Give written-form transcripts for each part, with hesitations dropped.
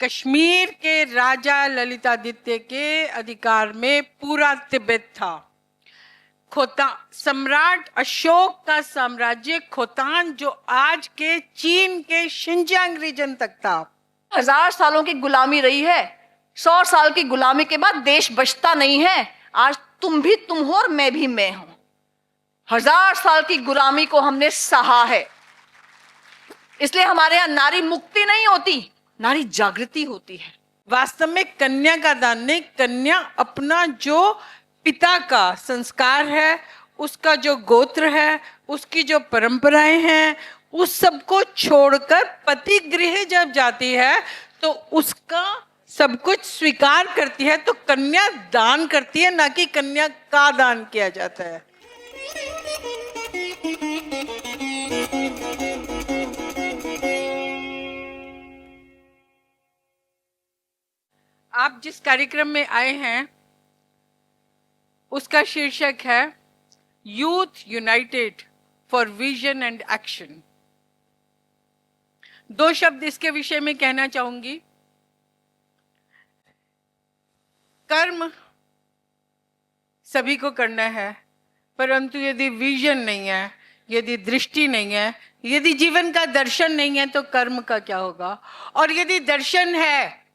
कश्मीर के राजा ललितादित्य के अधिकार में पूरा तिब्बत था। सम्राट अशोक का साम्राज्य खोतान, जो आज के चीन के शिनजियांग रीजन तक था, 1000 सालों की गुलामी रही है। 100 साल की गुलामी के बाद देश बचता नहीं है। आज तुम भी तुम हो और मैं भी मैं हूं। 1000 साल की गुलामी को हमने सहा है, इसलिए हमारे यहां नारी मुक्ति नहीं होती, नारी जागृति होती है। वास्तव में कन्या का दान नहीं, कन्या अपना जो पिता का संस्कार है, उसका जो गोत्र है, उसकी जो परंपराएं हैं, उस सब को छोड़कर पति गृह जब जाती है तो उसका सब कुछ स्वीकार करती है। तो कन्या दान करती है, ना कि कन्या का दान किया जाता है। आप जिस कार्यक्रम में आए हैं उसका शीर्षक है youth United for vision and action. 2 शब्द इसके विषय में कहना चाहूंगी। कर्म सभी को करना है, परंतु यदि विजन नहीं है, यदि दृष्टि नहीं है, यदि जीवन का दर्शन नहीं है, तो कर्म का क्या होगा? और यदि दर्शन है,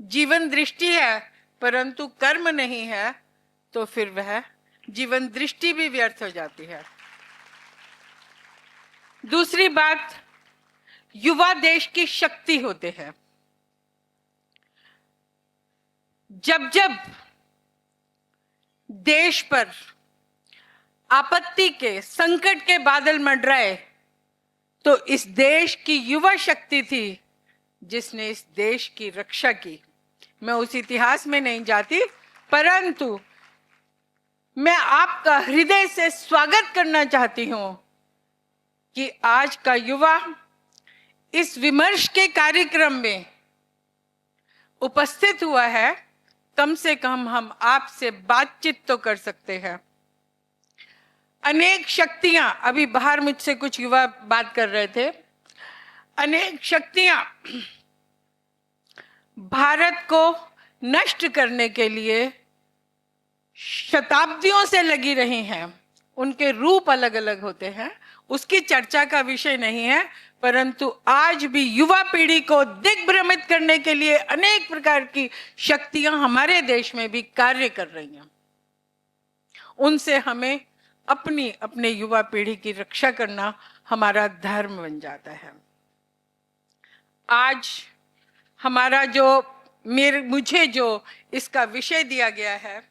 जीवन दृष्टि है, परंतु कर्म नहीं है, तो फिर वह जीवन दृष्टि भी व्यर्थ हो जाती है। दूसरी बात, युवा देश की शक्ति होते हैं। जब जब देश पर आपत्ति के, संकट के बादल मंडराए, तो इस देश की युवा शक्ति थी जिसने इस देश की रक्षा की। मैं उस इतिहास में नहीं जाती, परंतु मैं आपका हृदय से स्वागत करना चाहती हूं कि आज का युवा इस विमर्श के कार्यक्रम में उपस्थित हुआ है। कम से कम हम आपसे बातचीत तो कर सकते हैं। अनेक शक्तियां, अभी बाहर मुझसे कुछ युवा बात कर रहे थे, अनेक शक्तियां भारत को नष्ट करने के लिए शताब्दियों से लगी रही हैं। उनके रूप अलग अलग होते हैं, उसकी चर्चा का विषय नहीं है, परंतु आज भी युवा पीढ़ी को दिग्भ्रमित करने के लिए अनेक प्रकार की शक्तियां हमारे देश में भी कार्य कर रही हैं। उनसे हमें अपने युवा पीढ़ी की रक्षा करना हमारा धर्म बन जाता है। आज हमारा मुझे जो इसका विषय दिया गया है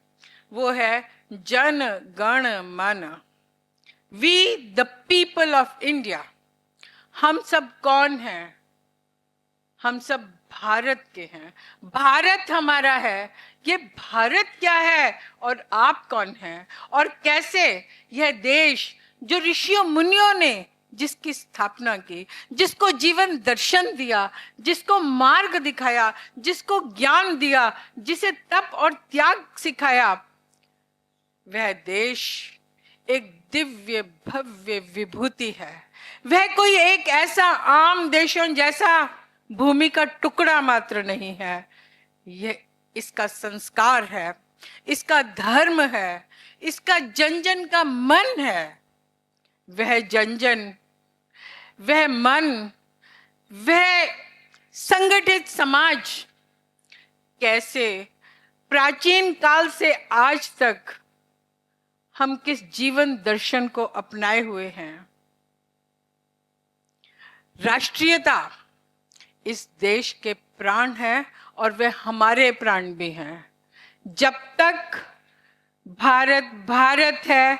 वो है Jana Gana Mana. We the people of India. हम सब कौन हैं? हम सब भारत के हैं। भारत हमारा है। ये भारत क्या है और आप कौन हैं? और कैसे यह देश जो ऋषियों मुनियों ने जिसकी स्थापना की, जिसको जीवन दर्शन दिया, जिसको मार्ग दिखाया, जिसको ज्ञान दिया, जिसे तप और त्याग सिखाया, वह देश एक दिव्य भव्य विभूति है। वह कोई एक ऐसा आम देशों जैसा भूमि का टुकड़ा मात्र नहीं है। यह इसका संस्कार है, इसका धर्म है, इसका जन जन का मन है। वह जन जन, वह मन, वह संगठित समाज कैसे प्राचीन काल से आज तक हम किस जीवन दर्शन को अपनाए हुए हैं। राष्ट्रीयता इस देश के प्राण है और वे हमारे प्राण भी हैं। जब तक भारत भारत है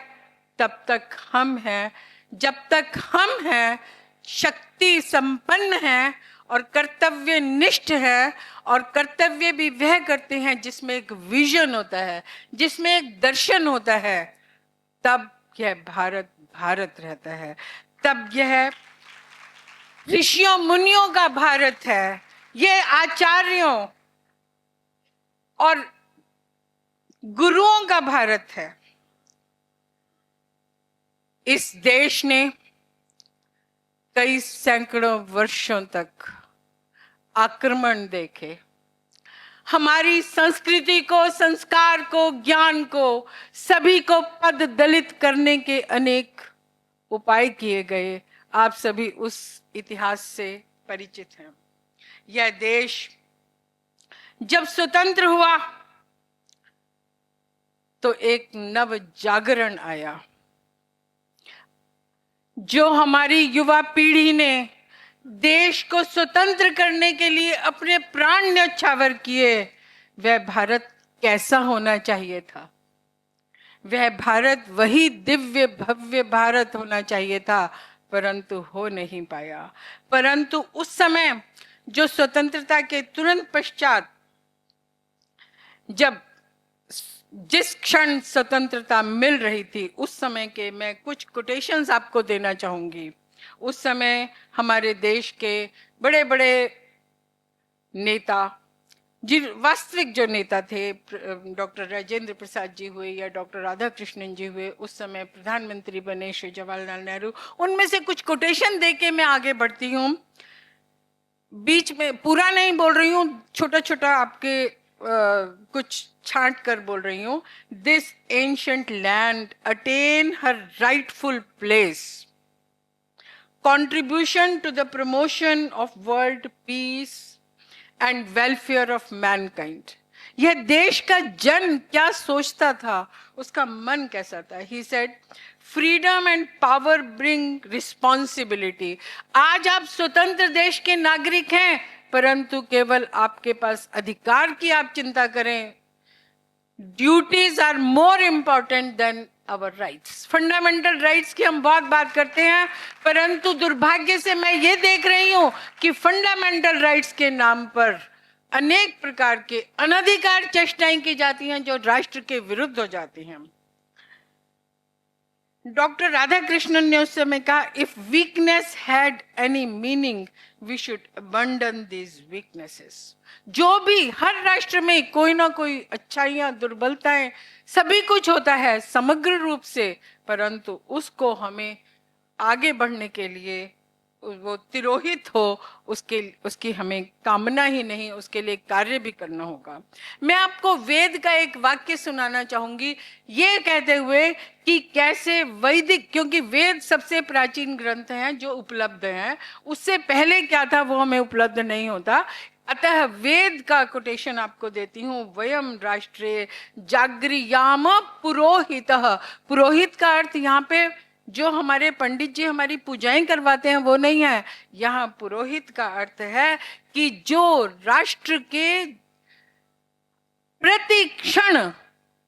तब तक हम हैं। जब तक हम हैं, शक्ति संपन्न हैं और कर्तव्य निष्ठ है। और कर्तव्य भी वह करते हैं जिसमें एक विजन होता है, जिसमें एक दर्शन होता है। तब यह भारत भारत रहता है। तब यह ऋषियों मुनियों का भारत है। यह आचार्यों और गुरुओं का भारत है। इस देश ने कई सैकड़ों वर्षों तक आक्रमण देखे, हमारी संस्कृति को, संस्कार को, ज्ञान को, सभी को पद दलित करने के अनेक उपाय किए गए। आप सभी उस इतिहास से परिचित हैं। यह देश जब स्वतंत्र हुआ तो एक नव जागरण आया। जो हमारी युवा पीढ़ी ने देश को स्वतंत्र करने के लिए अपने प्राण न्यौछावर किए, वह भारत कैसा होना चाहिए था? वह भारत वही दिव्य भव्य भारत होना चाहिए था, परंतु हो नहीं पाया। परंतु उस समय जो स्वतंत्रता के तुरंत पश्चात, जब जिस क्षण स्वतंत्रता मिल रही थी, उस समय के मैं कुछ कोटेशंस आपको देना चाहूंगी। उस समय हमारे देश के बड़े बड़े नेता, वास्तविक जो नेता थे, डॉक्टर राजेंद्र प्रसाद जी हुए या डॉक्टर राधा कृष्णन जी हुए, उस समय प्रधानमंत्री बने श्री जवाहरलाल नेहरू, उनमें से कुछ कोटेशन देके मैं आगे बढ़ती हूँ। बीच में पूरा नहीं बोल रही हूँ, छोटा छोटा आपके कुछ छांट कर बोल रही हूँ। This ancient land attain her rightful place, contribution to the promotion of world peace and welfare of mankind. यह देश का जन क्या सोचता था, उसका मन कैसा था? He said, freedom and power bring responsibility. आज आप स्वतंत्र देश के नागरिक हैं, परंतु केवल आपके पास अधिकार की आप चिंता करें। Duties are more important than our rights. Fundamental rights की हम बहुत बात करते हैं, परंतु दुर्भाग्य से मैं ये देख रही हूं कि फंडामेंटल राइट्स के नाम पर अनेक प्रकार के अनधिकार चेष्टाएं की जाती हैं जो राष्ट्र के विरुद्ध हो जाती हैं। डॉक्टर राधा कृष्णन ने उस समय कहा, if weakness had any meaning we should abandon these weaknesses. जो भी हर राष्ट्र में कोई ना कोई अच्छाइयाँ, दुर्बलताएं, सभी कुछ होता है समग्र रूप से, परंतु उसको हमें आगे बढ़ने के लिए वो तिरोहित हो, उसकी हमें कामना ही नहीं, उसके लिए कार्य भी करना होगा। मैं आपको वेद का एक वाक्य सुनाना चाहूंगी, ये कहते हुए कि कैसे वैदिक, क्योंकि वेद सबसे प्राचीन ग्रंथ हैं जो उपलब्ध हैं, उससे पहले क्या था वो हमें उपलब्ध नहीं होता। अतः वेद का कोटेशन आपको देती हूँ। वयम राष्ट्रे जागृयाम पुरोहितः। पुरोहित का अर्थ यहाँ पे जो हमारे पंडित जी हमारी पूजाएं करवाते हैं वो नहीं है, यहाँ पुरोहित का अर्थ है कि जो राष्ट्र के प्रति क्षण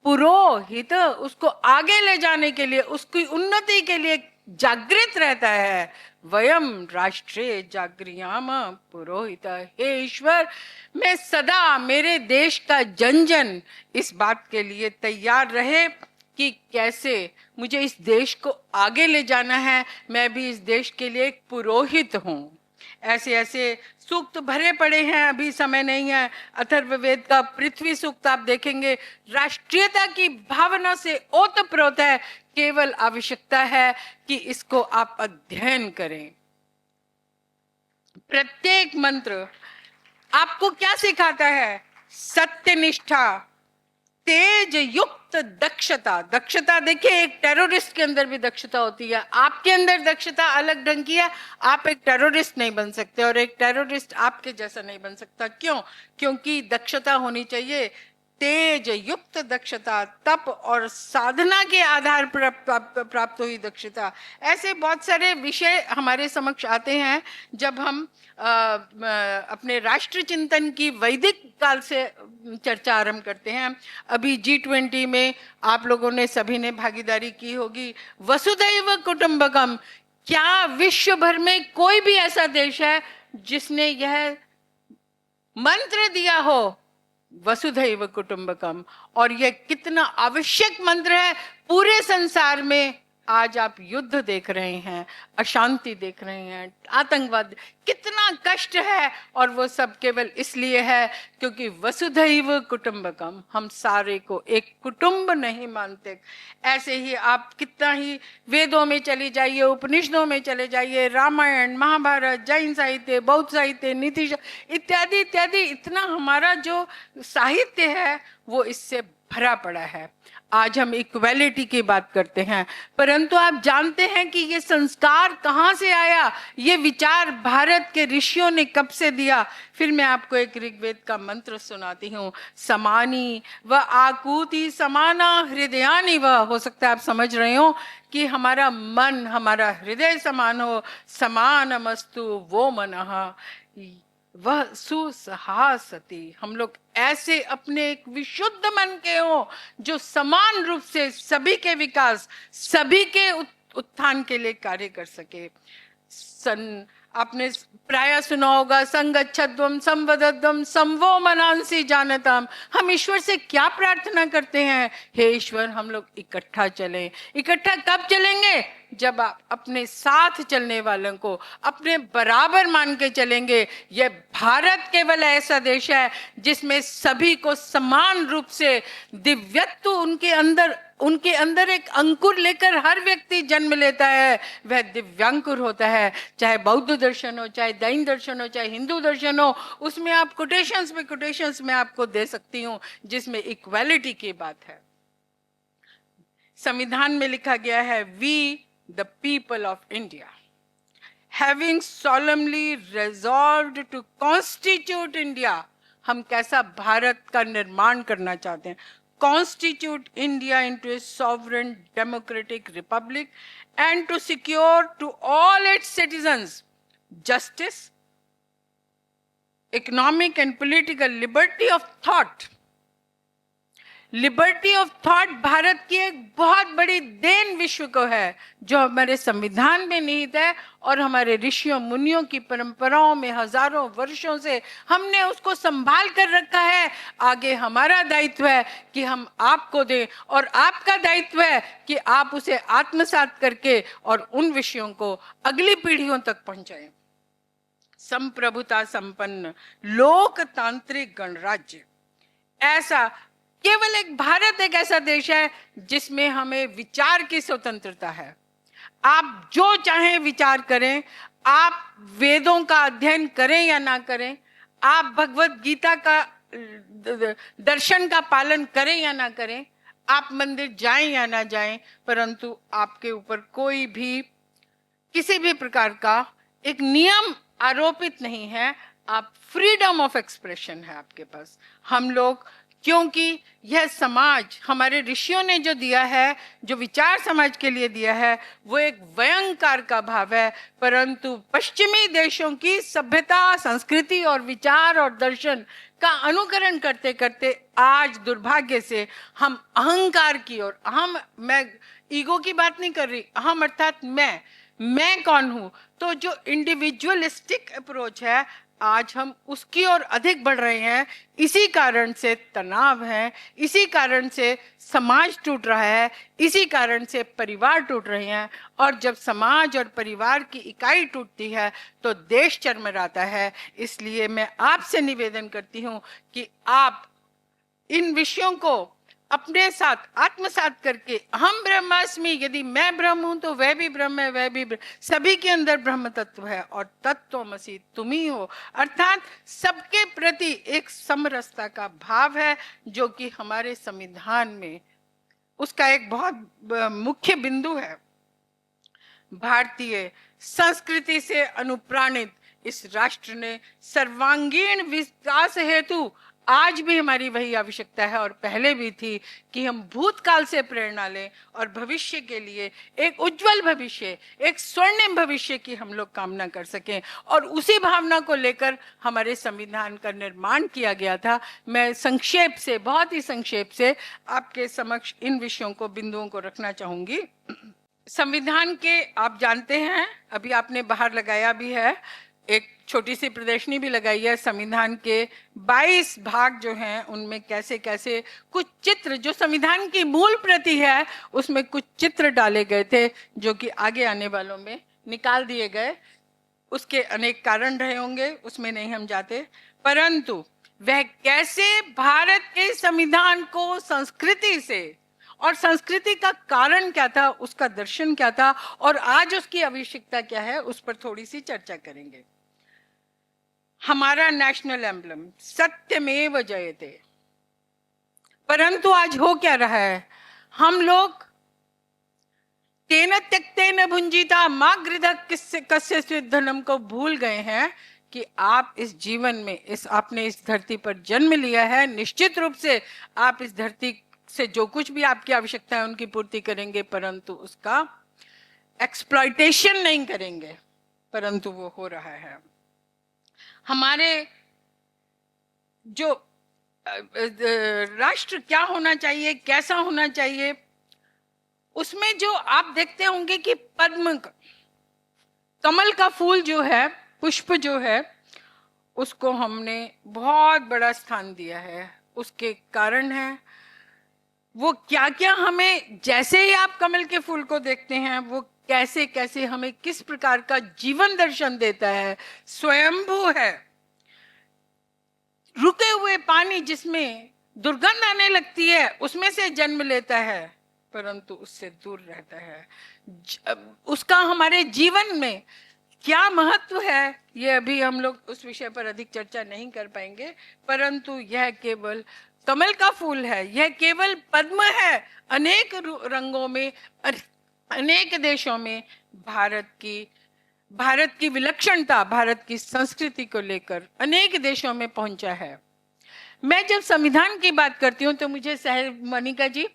पुरोहित उसको आगे ले जाने के लिए, उसकी उन्नति के लिए जागृत रहता है। वयम राष्ट्रे जागृयाम पुरोहित। हे ईश्वर, मैं सदा, मेरे देश का जन जन इस बात के लिए तैयार रहे कि कैसे मुझे इस देश को आगे ले जाना है, मैं भी इस देश के लिए एक पुरोहित हूँ। ऐसे ऐसे सूक्त भरे पड़े हैं, अभी समय नहीं है। अथर्ववेद का पृथ्वी सूक्त आप देखेंगे, राष्ट्रीयता की भावना से ओतप्रोत है। केवल आवश्यकता है कि इसको आप अध्ययन करें। प्रत्येक मंत्र आपको क्या सिखाता है? सत्यनिष्ठा, तेज युक्त दक्षता। दक्षता देखिए, एक टेररिस्ट के अंदर भी दक्षता होती है। आपके अंदर दक्षता अलग ढंग की है, आप एक टेररिस्ट नहीं बन सकते और एक टेररिस्ट आपके जैसा नहीं बन सकता। क्यों? क्योंकि दक्षता होनी चाहिए तेज युक्त दक्षता, तप और साधना के आधार पर प्राप्त हुई दक्षता। ऐसे बहुत सारे विषय हमारे समक्ष आते हैं जब हम अपने राष्ट्र चिंतन की वैदिक काल से चर्चा आरंभ करते हैं। अभी G20 में आप लोगों ने सभी ने भागीदारी की होगी। वसुधैव कुटुंबकम। क्या विश्व भर में कोई भी ऐसा देश है जिसने यह मंत्र दिया हो, वसुधैव कुटुंबकम? और यह कितना आवश्यक मंत्र है पूरे संसार में आज आप युद्ध देख रहे हैं, अशांति देख रहे हैं, आतंकवाद, कितना कष्ट है। और वो सब केवल इसलिए है क्योंकि वसुधैव कुटुंबकम, हम सारे को एक कुटुंब नहीं मानते। ऐसे ही आप कितना ही वेदों में चले जाइए, उपनिषदों में चले जाइए, रामायण, महाभारत, जैन साहित्य, बौद्ध साहित्य, नीति इत्यादि इत्यादि, इतना हमारा जो साहित्य है वो इससे भरा पड़ा है। आज हम इक्वालिटी की बात करते हैं, परंतु आप जानते हैं कि ये संस्कार कहाँ से आया, ये विचार भारत के ऋषियों ने कब से दिया। फिर मैं आपको एक ऋग्वेद का मंत्र सुनाती हूँ, समानी व आकूति समाना हृदयानि व। हो सकता है आप समझ रहे हो कि हमारा मन, हमारा हृदय समान हो, समानमस्तु वो मनः वह सुसहासति। हम लोग ऐसे अपने एक विशुद्ध मन के हो जो समान रूप से सभी के विकास, सभी के उत्थान के लिए कार्य कर सके। आपने प्राय सुना होगा, संगच्छध्वम संवदध्वम संवो मनांसी जानताम। हम ईश्वर से क्या प्रार्थना करते हैं? हे ईश्वर, हम लोग इकट्ठा चलें। इकट्ठा कब चलेंगे? जब आप अपने साथ चलने वालों को अपने बराबर मान के चलेंगे। यह भारत केवल ऐसा देश है जिसमें सभी को समान रूप से दिव्यत्व उनके अंदर एक अंकुर लेकर हर व्यक्ति जन्म लेता है, वह दिव्यांकुर होता है। चाहे बौद्ध दर्शन हो, चाहे जैन दर्शन हो, चाहे हिंदू दर्शन हो, उसमें आप कोटेशंस में आपको दे सकती हूँ जिसमें इक्वालिटी की बात है। संविधान में लिखा गया है, we the people of India having solemnly resolved to constitute India, हम कैसा भारत का निर्माण करना चाहते हैं। Constitute India into a sovereign democratic republic and to secure to all its citizens justice, economic and political liberty of thought। Liberty of thought Bharat की एक बहुत बड़ी देन विश्व को है, जो हमारे संविधान में निहित है और हमारे ऋषियों मुनियों की परंपराओं में हजारों वर्षों से हमने उसको संभाल कर रखा है। आगे हमारा दायित्व है कि हम आपको दें, और आपका दायित्व है कि आप उसे आत्मसात करके और उन विषयों को अगली पीढ़ियों तक पहुंचाएं। संप्रभुता संपन्न लोकतांत्रिक गणराज्य, ऐसा केवल एक भारत एक ऐसा देश है जिसमें हमें विचार की स्वतंत्रता है। आप जो चाहें विचार करें, आप वेदों का अध्ययन करें या ना करें, आप भगवत गीता का दर्शन का पालन करें या ना करें, आप मंदिर जाएं या ना जाएं, परंतु आपके ऊपर कोई भी किसी भी प्रकार का एक नियम आरोपित नहीं है। आप फ्रीडम ऑफ एक्सप्रेशन है आपके पास। हम लोग, क्योंकि यह समाज हमारे ऋषियों ने जो दिया है, जो विचार समाज के लिए दिया है, वो एक व्यंकार का भाव है, परंतु पश्चिमी देशों की सभ्यता, संस्कृति और विचार और दर्शन का अनुकरण करते करते आज दुर्भाग्य से हम अहंकार की ओर, मैं ईगो की बात नहीं कर रही, अहम अर्थात मैं कौन हूं, तो जो इंडिविजुअलिस्टिक अप्रोच है आज हम उसकी ओर अधिक बढ़ रहे हैं। इसी कारण से तनाव है, इसी कारण से समाज टूट रहा है, इसी कारण से परिवार टूट रहे हैं। और जब समाज और परिवार की इकाई टूटती है तो देश चरमराता है। इसलिए मैं आपसे निवेदन करती हूँ कि आप इन विषयों को अपने साथ आत्मसात करके, हम ब्रह्मास्मि, यदि मैं ब्रह्म हूं तो वह भी ब्रह्म है, वह भी सभी के अंदर ब्रह्म तत्व है, और तत्वमसि तुम ही हो, अर्थात सबके प्रति एक समरसता का भाव है, जो कि हमारे संविधान में उसका एक बहुत मुख्य बिंदु है। भारतीय संस्कृति से अनुप्राणित इस राष्ट्र ने सर्वांगीण विकास हेतु आज भी हमारी वही आवश्यकता है, और पहले भी थी, कि हम भूतकाल से प्रेरणा लें और भविष्य के लिए एक उज्जवल भविष्य, एक स्वर्णिम भविष्य की हम लोग कामना कर सकें। और उसी भावना को लेकर हमारे संविधान का निर्माण किया गया था। मैं संक्षेप से, बहुत ही संक्षेप से आपके समक्ष इन विषयों को, बिंदुओं को रखना चाहूंगी। संविधान के, आप जानते हैं, अभी आपने बाहर लगाया भी है, एक छोटी सी प्रदर्शनी भी लगाई है। संविधान के 22 भाग जो हैं उनमें कैसे कैसे कुछ चित्र, जो संविधान की मूल प्रति है उसमें कुछ चित्र डाले गए थे जो कि आगे आने वालों में निकाल दिए गए। उसके अनेक कारण रहे होंगे, उसमें नहीं हम जाते, परंतु वह कैसे भारत के संविधान को संस्कृति से, और संस्कृति का कारण क्या था, उसका दर्शन क्या था और आज उसकी आवश्यकता क्या है, उस पर थोड़ी सी चर्चा करेंगे। हमारा नेशनल एम्बलम सत्यमेव जयते, परंतु आज हो क्या रहा है, हम लोग तेन त्यक्तेन भुंजिता मां गृधः कस्य धनम को भूल गए हैं कि आप इस जीवन में, आपने इस धरती पर जन्म लिया है, निश्चित रूप से आप इस धरती से जो कुछ भी आपकी आवश्यकता है उनकी पूर्ति करेंगे, परंतु उसका एक्सप्लॉयटेशन नहीं करेंगे, परंतु वो हो रहा है। हमारे जो राष्ट्र क्या होना चाहिए, कैसा होना चाहिए, उसमें जो आप देखते होंगे कि पद्म, कमल का फूल जो है, पुष्प जो है, उसको हमने बहुत बड़ा स्थान दिया है। उसके कारण है वो क्या क्या हमें, जैसे ही आप कमल के फूल को देखते हैं वो कैसे कैसे हमें किस प्रकार का जीवन दर्शन देता है। स्वयंभू है, रुके हुए पानी जिसमें दुर्गंध आने लगती है उसमें से जन्म लेता है, परंतु उससे दूर रहता है। उसका हमारे जीवन में क्या महत्व है, ये अभी हम लोग उस विषय पर अधिक चर्चा नहीं कर पाएंगे, परंतु यह केवल कमल का फूल है, यह केवल पद्म है। अनेक रंगों में, अनेक देशों में भारत की विलक्षणता, भारत की संस्कृति को लेकर अनेक देशों में पहुंचा है। मैं जब संविधान की बात करती हूँ तो मुझे मनिका जी,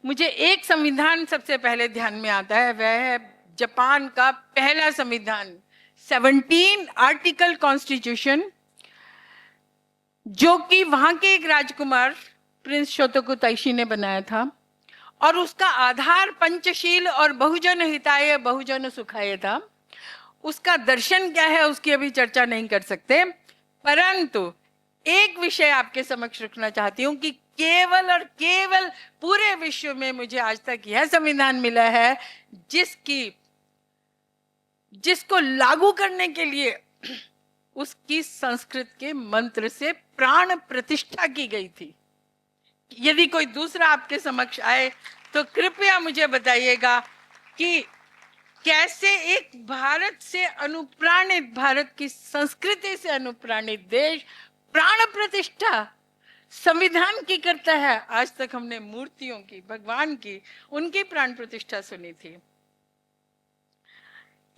मुझे एक संविधान सबसे पहले ध्यान में आता है, वह है जापान का पहला संविधान, 17 आर्टिकल कॉन्स्टिट्यूशन, जो कि वहां के एक राजकुमार प्रिंस शोतोकु ताइशी ने बनाया था, और उसका आधार पंचशील और बहुजन हिताय बहुजन सुखाय था। उसका दर्शन क्या है उसकी अभी चर्चा नहीं कर सकते, परंतु एक विषय आपके समक्ष रखना चाहती हूं कि केवल और केवल पूरे विश्व में मुझे आज तक यह संविधान मिला है जिसको लागू करने के लिए उसकी संस्कृत के मंत्र से प्राण प्रतिष्ठा की गई थी। यदि कोई दूसरा आपके समक्ष आए तो कृपया मुझे बताइएगा कि कैसे एक भारत से अनुप्राणित, भारत की संस्कृति से अनुप्राणित देश प्राण प्रतिष्ठा संविधान की करता है। आज तक हमने मूर्तियों की, भगवान की, उनकी प्राण प्रतिष्ठा सुनी थी।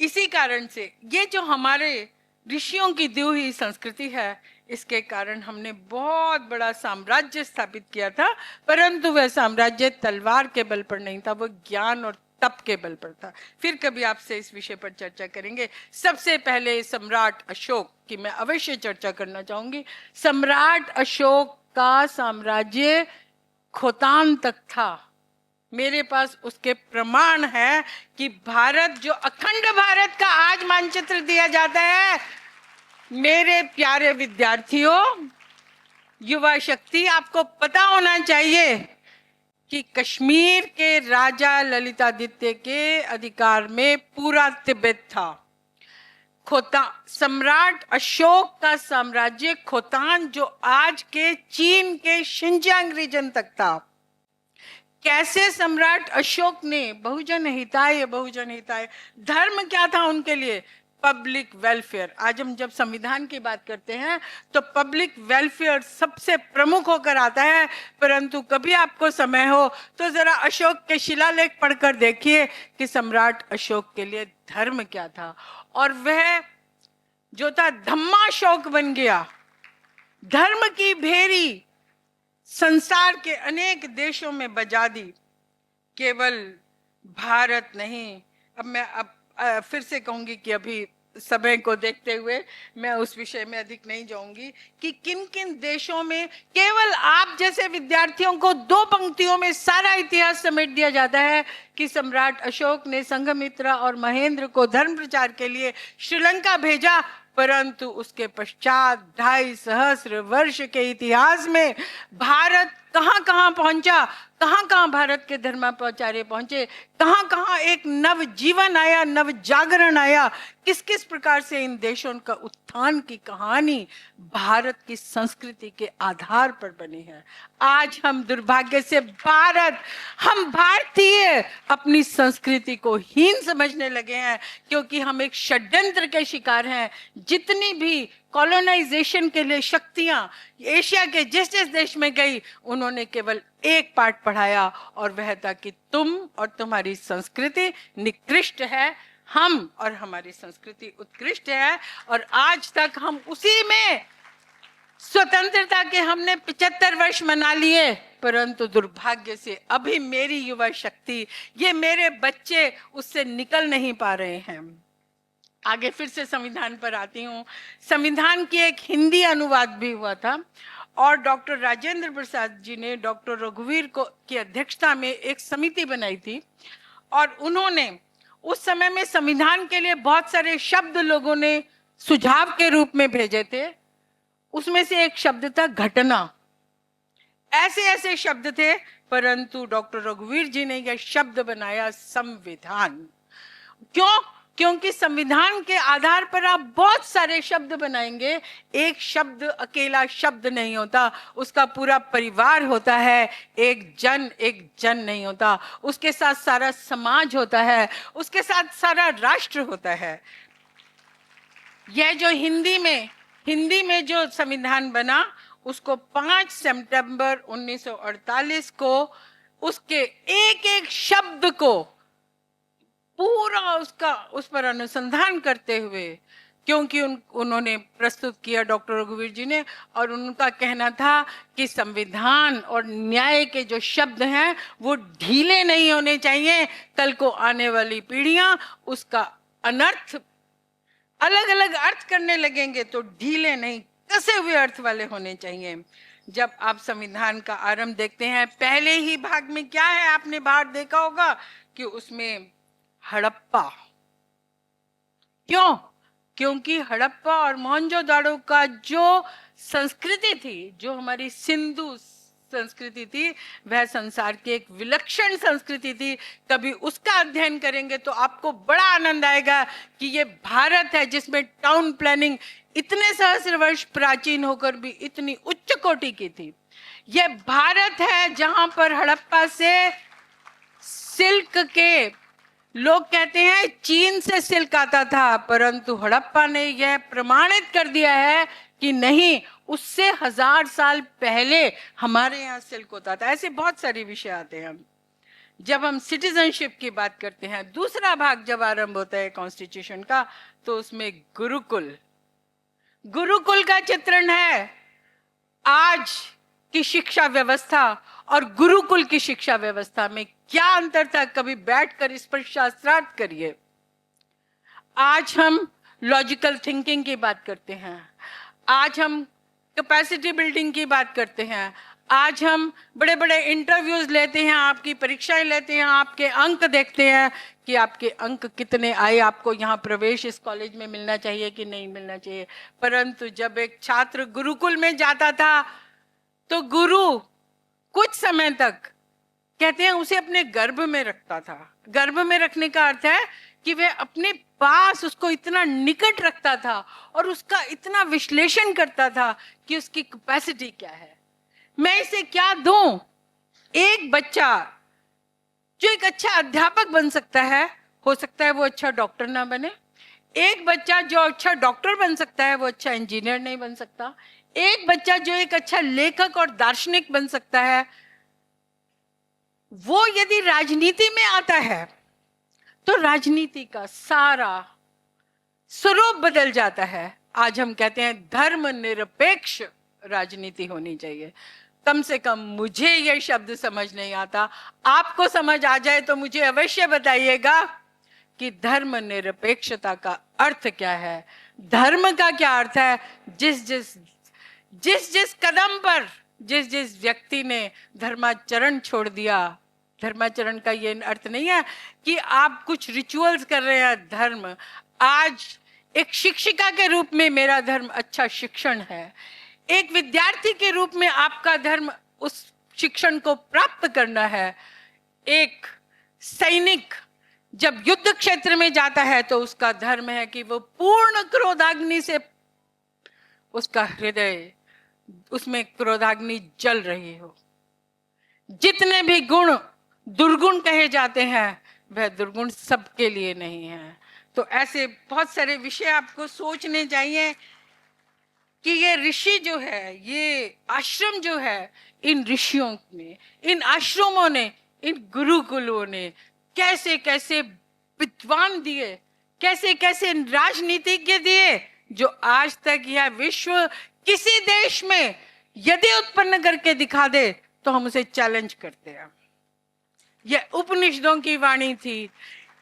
इसी कारण से ये जो हमारे ऋषियों की दी हुई संस्कृति है, इसके कारण हमने बहुत बड़ा साम्राज्य स्थापित किया था, परंतु वह साम्राज्य तलवार के बल पर नहीं था, वो ज्ञान और तप के बल पर था। फिर कभी आपसे इस विषय पर चर्चा करेंगे। सबसे पहले सम्राट अशोक की मैं अवश्य चर्चा करना चाहूंगी। सम्राट अशोक का साम्राज्य खोतान तक था। मेरे पास उसके प्रमाण है कि भारत, जो अखंड भारत का आज मानचित्र दिया जाता है, मेरे प्यारे विद्यार्थियों, युवा शक्ति, आपको पता होना चाहिए कि कश्मीर के राजा ललितादित्य के अधिकार में पूरा तिब्बत था। सम्राट अशोक का साम्राज्य खोतान, जो आज के चीन के शिनजियांग रीजन तक था। कैसे सम्राट अशोक ने बहुजन हिताय, धर्म क्या था उनके लिए? Public welfare. आज हम जब संविधान की बात करते हैं तो पब्लिक वेलफेयर सबसे प्रमुख होकर आता है, परंतु कभी आपको समय हो तो जरा अशोक के शिलालेख पढ़कर देखिए कि सम्राट अशोक के लिए धर्म क्या था। और वह जो था धम्माशोक बन गया, धर्म की भेरी संसार के अनेक देशों में बजा दी। केवल भारत नहीं, अब मैं फिर से कहूंगी कि अभी समय को देखते हुए मैं उस विषय में अधिक नहीं जाऊंगी कि किन किन देशों में केवल आप जैसे विद्यार्थियों को 2 पंक्तियों में सारा इतिहास समेट दिया जाता है कि सम्राट अशोक ने संघमित्रा और महेंद्र को धर्म प्रचार के लिए श्रीलंका भेजा, परंतु उसके पश्चात 2.5 सहस्र वर्ष के इतिहास में भारत कहाँ कहाँ पहुंचा, कहाँ कहाँ भारत के धर्माचार्य पहुंचे, कहाँ कहाँ एक नव जीवन आया, नव जागरण आया, किस किस प्रकार से इन देशों का उत्थान की कहानी भारत की संस्कृति के आधार पर बनी है। आज हम दुर्भाग्य से हम भारतीय अपनी संस्कृति को हीन समझने लगे हैं, क्योंकि हम एक षड्यंत्र के शिकार हैं। जितनी भी कॉलोनाइजेशन के लिए शक्तियां एशिया के जिस जिस देश में गई, उन्होंने केवल एक पाठ पढ़ाया, और वह था कि तुम और तुम्हारी संस्कृति निकृष्ट है, हम और हमारी संस्कृति उत्कृष्ट है। और आज तक हम उसी में स्वतंत्रता के हमने 75 वर्ष मना लिए, परंतु दुर्भाग्य से अभी मेरी युवा शक्ति, ये मेरे बच्चे उससे निकल नहीं पा रहे हैं। आगे फिर से संविधान पर आती हूँ। संविधान की एक हिंदी अनुवाद भी हुआ था, और डॉक्टर राजेंद्र प्रसाद जी ने डॉक्टर रघुवीर को की अध्यक्षता में एक समिति बनाई थी, और उन्होंने उस समय में संविधान के लिए बहुत सारे शब्द लोगों ने सुझाव के रूप में भेजे थे। उसमें से एक शब्द था घटना। ऐसे ऐसे शब्द थे, परंतु डॉक्टर रघुवीर जी ने यह शब्द बनाया संविधान। क्यों? क्योंकि संविधान के आधार पर आप बहुत सारे शब्द बनाएंगे, एक शब्द अकेला शब्द नहीं होता, उसका पूरा परिवार होता है। एक जन नहीं होता, उसके साथ सारा समाज होता है, उसके साथ सारा राष्ट्र होता है। यह जो हिंदी में जो संविधान बना, उसको 5 सितंबर 1948 को उसके एक एक शब्द को पूरा उस पर अनुसंधान करते हुए, क्योंकि उन्होंने प्रस्तुत किया डॉक्टर रघुवीर जी ने, और उनका कहना था कि संविधान और न्याय के जो शब्द हैं वो ढीले नहीं होने चाहिए। कल को आने वाली पीढ़ियां उसका अनर्थ अलग अलग अर्थ करने लगेंगे, तो ढीले नहीं, कसे हुए अर्थ वाले होने चाहिए। जब आप संविधान का आरंभ देखते हैं, पहले ही भाग में क्या है, आपने बाहर देखा होगा कि उसमें हड़प्पा। क्यों? क्योंकि हड़प्पा और मोहनजोदाड़ो का जो संस्कृति थी, जो हमारी सिंधु संस्कृति थी, वह संसार की एक विलक्षण संस्कृति थी। कभी उसका अध्ययन करेंगे तो आपको बड़ा आनंद आएगा कि ये भारत है जिसमें टाउन प्लानिंग इतने सहस्र वर्ष प्राचीन होकर भी इतनी उच्च कोटि की थी। यह भारत है जहां पर हड़प्पा से सिल्क के, लोग कहते हैं चीन से सिल्क आता था, परंतु हड़प्पा ने यह प्रमाणित कर दिया है कि नहीं, उससे 1000 साल पहले हमारे यहाँ सिल्क होता था। ऐसे बहुत सारे विषय आते हैं। जब हम सिटीजनशिप की बात करते हैं, दूसरा भाग जब आरंभ होता है कॉन्स्टिट्यूशन का, तो उसमें गुरुकुल का चित्रण है। आज की शिक्षा व्यवस्था और गुरुकुल की शिक्षा व्यवस्था में क्या अंतर था, कभी बैठकर इस पर शास्त्रार्थ करिए। आज हम लॉजिकल थिंकिंग की बात करते हैं, आज हम कैपेसिटी बिल्डिंग की बात करते हैं, आज हम बड़े बड़े इंटरव्यूज लेते हैं, आपकी परीक्षाएं लेते हैं, आपके अंक देखते हैं कि आपके अंक कितने आए, आपको यहाँ प्रवेश इस कॉलेज में मिलना चाहिए कि नहीं मिलना चाहिए। परंतु जब एक छात्र गुरुकुल में जाता था, तो गुरु कुछ समय तक, कहते हैं, उसे अपने गर्भ में रखता था। गर्भ में रखने का अर्थ है कि वह अपने पास उसको इतना निकट रखता था और उसका इतना विश्लेषण करता था कि उसकी कैपेसिटी क्या है, मैं इसे क्या दूं। एक बच्चा जो एक अच्छा अध्यापक बन सकता है, हो सकता है वो अच्छा डॉक्टर ना बने। एक बच्चा जो अच्छा डॉक्टर बन सकता है, वो अच्छा इंजीनियर नहीं बन सकता। एक बच्चा जो एक अच्छा लेखक और दार्शनिक बन सकता है, वो यदि राजनीति में आता है तो राजनीति का सारा स्वरूप बदल जाता है। आज हम कहते हैं धर्मनिरपेक्ष राजनीति होनी चाहिए। कम से कम मुझे यह शब्द समझ नहीं आता, आपको समझ आ जाए तो मुझे अवश्य बताइएगा कि धर्मनिरपेक्षता का अर्थ क्या है, धर्म का क्या अर्थ है। जिस कदम पर जिस व्यक्ति ने धर्माचरण छोड़ दिया, धर्माचरण का ये अर्थ नहीं है कि आप कुछ रिचुअल्स कर रहे हैं। धर्म, आज एक शिक्षिका के रूप में मेरा धर्म अच्छा शिक्षण है। एक विद्यार्थी के रूप में आपका धर्म उस शिक्षण को प्राप्त करना है। एक सैनिक जब युद्ध क्षेत्र में जाता है तो उसका धर्म है कि वो पूर्ण क्रोधाग्नि से उसका हृदय, उसमें क्रोधाग्नि जल रही हो। जितने भी गुण दुर्गुण कहे जाते हैं वह दुर्गुण सबके लिए नहीं है। तो ऐसे बहुत सारे विषय आपको सोचने चाहिए कि ये ऋषि जो है, ये आश्रम जो है, इन ऋषियों ने, इन आश्रमों ने, इन गुरुकुलों ने कैसे कैसे विद्वान दिए, कैसे कैसे राजनीतिज्ञ दिए, जो आज तक यह विश्व किसी देश में यदि उत्पन्न करके दिखा दे तो हम उसे चैलेंज करते हैं। यह उपनिषदों की वाणी थी,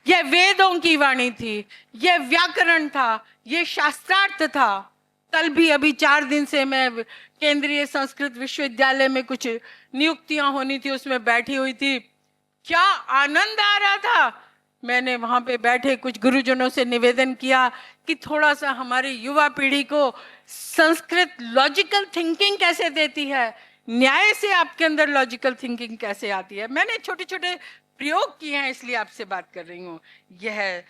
यह वेदों की वाणी थी, यह व्याकरण था, यह शास्त्रार्थ था। कल भी अभी 4 दिन से मैं केंद्रीय संस्कृत विश्वविद्यालय में कुछ नियुक्तियां होनी थी, उसमें बैठी हुई थी। क्या आनंद आ रहा था। मैंने वहां पे बैठे कुछ गुरुजनों से निवेदन किया कि थोड़ा सा हमारी युवा पीढ़ी को संस्कृत लॉजिकल थिंकिंग कैसे देती है, न्याय से आपके अंदर लॉजिकल थिंकिंग कैसे आती है। मैंने छोटे छोटे प्रयोग किए हैं, इसलिए आपसे बात कर रही हूँ। यह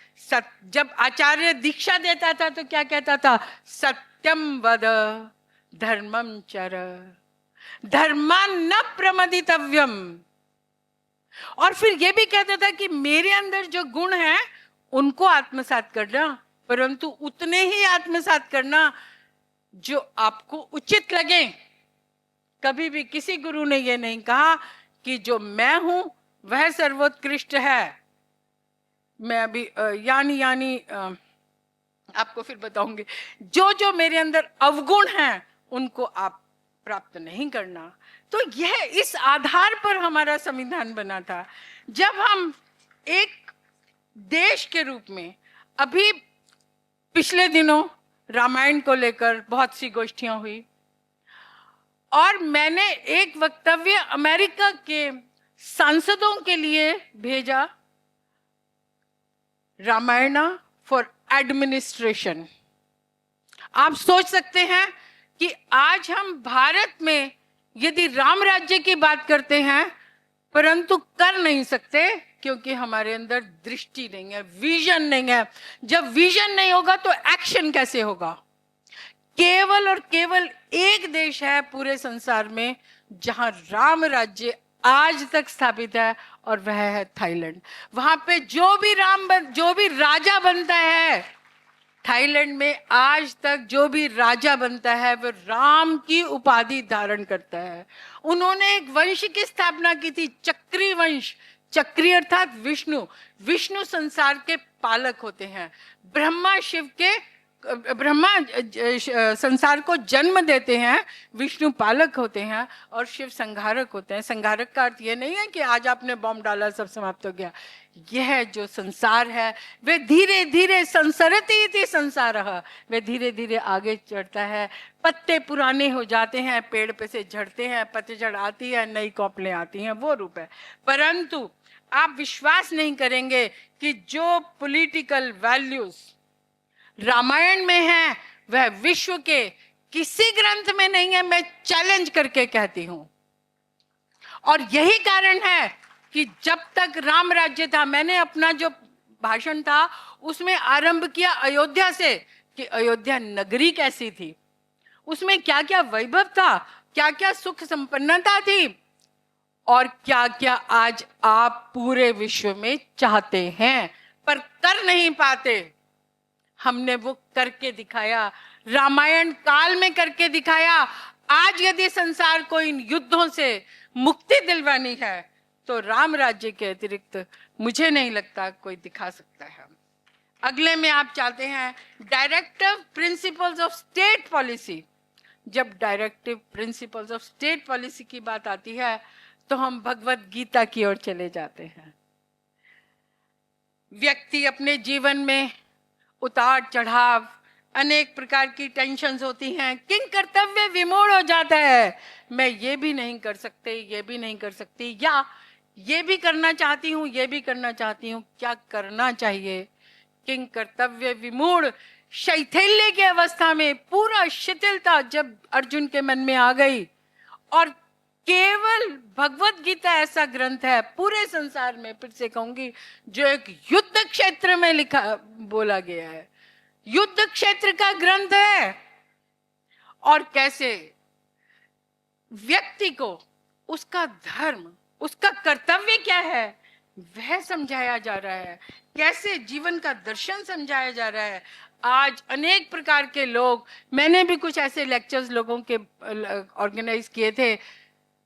जब आचार्य दीक्षा देता था तो क्या कहता था, सत्यम वद धर्मम चर धर्मान न प्रमदितव्यम। और फिर यह भी कहता था कि मेरे अंदर जो गुण हैं उनको आत्मसात करना, परंतु उतने ही आत्मसात करना जो आपको उचित लगे। कभी भी किसी गुरु ने यह नहीं कहा कि जो मैं हूं वह सर्वोत्कृष्ट है। मैं अभी यानी आपको फिर बताऊंगी। जो जो मेरे अंदर अवगुण हैं उनको आप प्राप्त नहीं करना। तो यह इस आधार पर हमारा संविधान बना था। जब हम एक देश के रूप में, अभी पिछले दिनों रामायण को लेकर बहुत सी गोष्ठियां हुई और मैंने एक वक्तव्य अमेरिका के सांसदों के लिए भेजा, रामायण फॉर एडमिनिस्ट्रेशन। आप सोच सकते हैं कि आज हम भारत में यदि राम राज्य की बात करते हैं परंतु कर नहीं सकते क्योंकि हमारे अंदर दृष्टि नहीं है, विजन नहीं है। जब विजन नहीं होगा तो एक्शन कैसे होगा। केवल और केवल एक देश है पूरे संसार में जहां राम राज्य आज तक स्थापित है और वह है थाईलैंड। वहां पे जो भी राजा बनता है थाईलैंड में, आज तक जो भी राजा बनता है वह राम की उपाधि धारण करता है। उन्होंने एक वंश की स्थापना की थी, चक्री वंश। चक्री अर्थात विष्णु। विष्णु संसार के पालक होते हैं। ब्रह्मा संसार को जन्म देते हैं, विष्णु पालक होते हैं और शिव संहारक होते हैं। संहारक का अर्थ यह नहीं है कि आज आपने बॉम्ब डाला सब समाप्त हो गया। यह जो संसार है वे धीरे धीरे संसरति इति संसारः, वे धीरे धीरे आगे चढ़ता है। पत्ते पुराने हो जाते हैं, पेड़ पे से झड़ते हैं, पतझड़ आती है, नई कॉपलें आती हैं, वो रूप है। परंतु आप विश्वास नहीं करेंगे कि जो पॉलिटिकल वैल्यूज रामायण में है वह विश्व के किसी ग्रंथ में नहीं है। मैं चैलेंज करके कहती हूं। और यही कारण है कि जब तक राम राज्य था, मैंने अपना जो भाषण था उसमें आरंभ किया अयोध्या से कि अयोध्या नगरी कैसी थी, उसमें क्या क्या वैभव था, क्या क्या सुख संपन्नता थी और क्या क्या आज आप पूरे विश्व में चाहते हैं पर कर नहीं पाते। हमने वो करके दिखाया, रामायण काल में करके दिखाया। आज यदि संसार को इन युद्धों से मुक्ति दिलवानी है तो राम राज्य के अतिरिक्त मुझे नहीं लगता कोई दिखा सकता है। अगले में आप चाहते हैं directive principles of state policy. जब directive principles of state policy की बात आती है तो हम भगवत गीता की ओर चले जाते हैं। व्यक्ति अपने जीवन में उतार चढ़ाव, अनेक प्रकार की टेंशन्स होती हैं, किंग कर्तव्य विमूढ़ हो जाता है। मैं ये भी नहीं कर सकते, ये भी नहीं कर सकती, या ये भी करना चाहती हूँ, ये भी करना चाहती हूँ। क्या करना चाहिए? किंग कर्तव्य विमूढ़ शैथिल्य की अवस्था में, पूरा शिथिलता जब अर्जुन के मन में आ गई, और केवल भगवत गीता ऐसा ग्रंथ है पूरे संसार में, फिर से कहूंगी, जो एक युद्ध क्षेत्र में लिखा बोला गया है, युद्ध क्षेत्र का ग्रंथ है। और कैसे व्यक्ति को उसका धर्म, उसका कर्तव्य क्या है, वह समझाया जा रहा है, कैसे जीवन का दर्शन समझाया जा रहा है। आज अनेक प्रकार के लोग, मैंने भी कुछ ऐसे लेक्चर्स लोगों के ऑर्गेनाइज किए थे,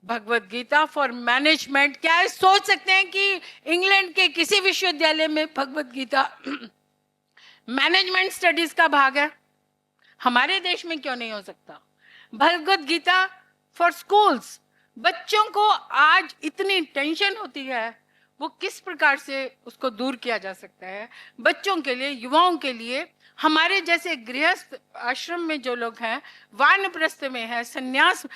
भगवत गीता फॉर मैनेजमेंट। क्या है, सोच सकते हैं कि इंग्लैंड के किसी विश्वविद्यालय में भगवत गीता मैनेजमेंट स्टडीज का भाग है? हमारे देश में क्यों नहीं हो सकता? Bhagavad Gita for schools. बच्चों को आज इतनी टेंशन होती है, वो किस प्रकार से उसको दूर किया जा सकता है? बच्चों के लिए, युवाओं के लिए, हमारे जैसे गृहस्थ आश्रम में जो लोग हैं, वानप्रस्थ में है, संन्यास,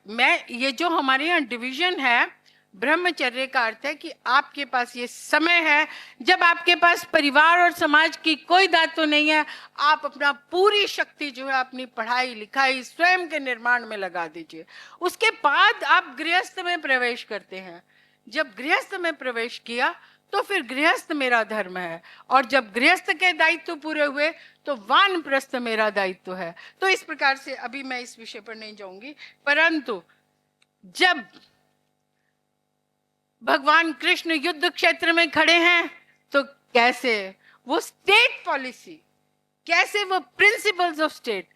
मैं ये जो हमारे यहाँ डिवीजन है, ब्रह्मचर्य का अर्थ है कि आपके पास ये समय है जब आपके पास परिवार और समाज की कोई दायित्व नहीं है, आप अपना पूरी शक्ति जो है अपनी पढ़ाई लिखाई स्वयं के निर्माण में लगा दीजिए। उसके बाद आप गृहस्थ में प्रवेश करते हैं। जब गृहस्थ में प्रवेश किया तो फिर गृहस्थ मेरा धर्म है, और जब गृहस्थ के दायित्व पूरे हुए तो वानप्रस्थ मेरा दायित्व है। तो इस प्रकार से अभी मैं इस विषय पर नहीं जाऊंगी, परंतु जब भगवान कृष्ण युद्ध क्षेत्र में खड़े हैं तो कैसे वो स्टेट पॉलिसी, कैसे वो प्रिंसिपल्स ऑफ स्टेट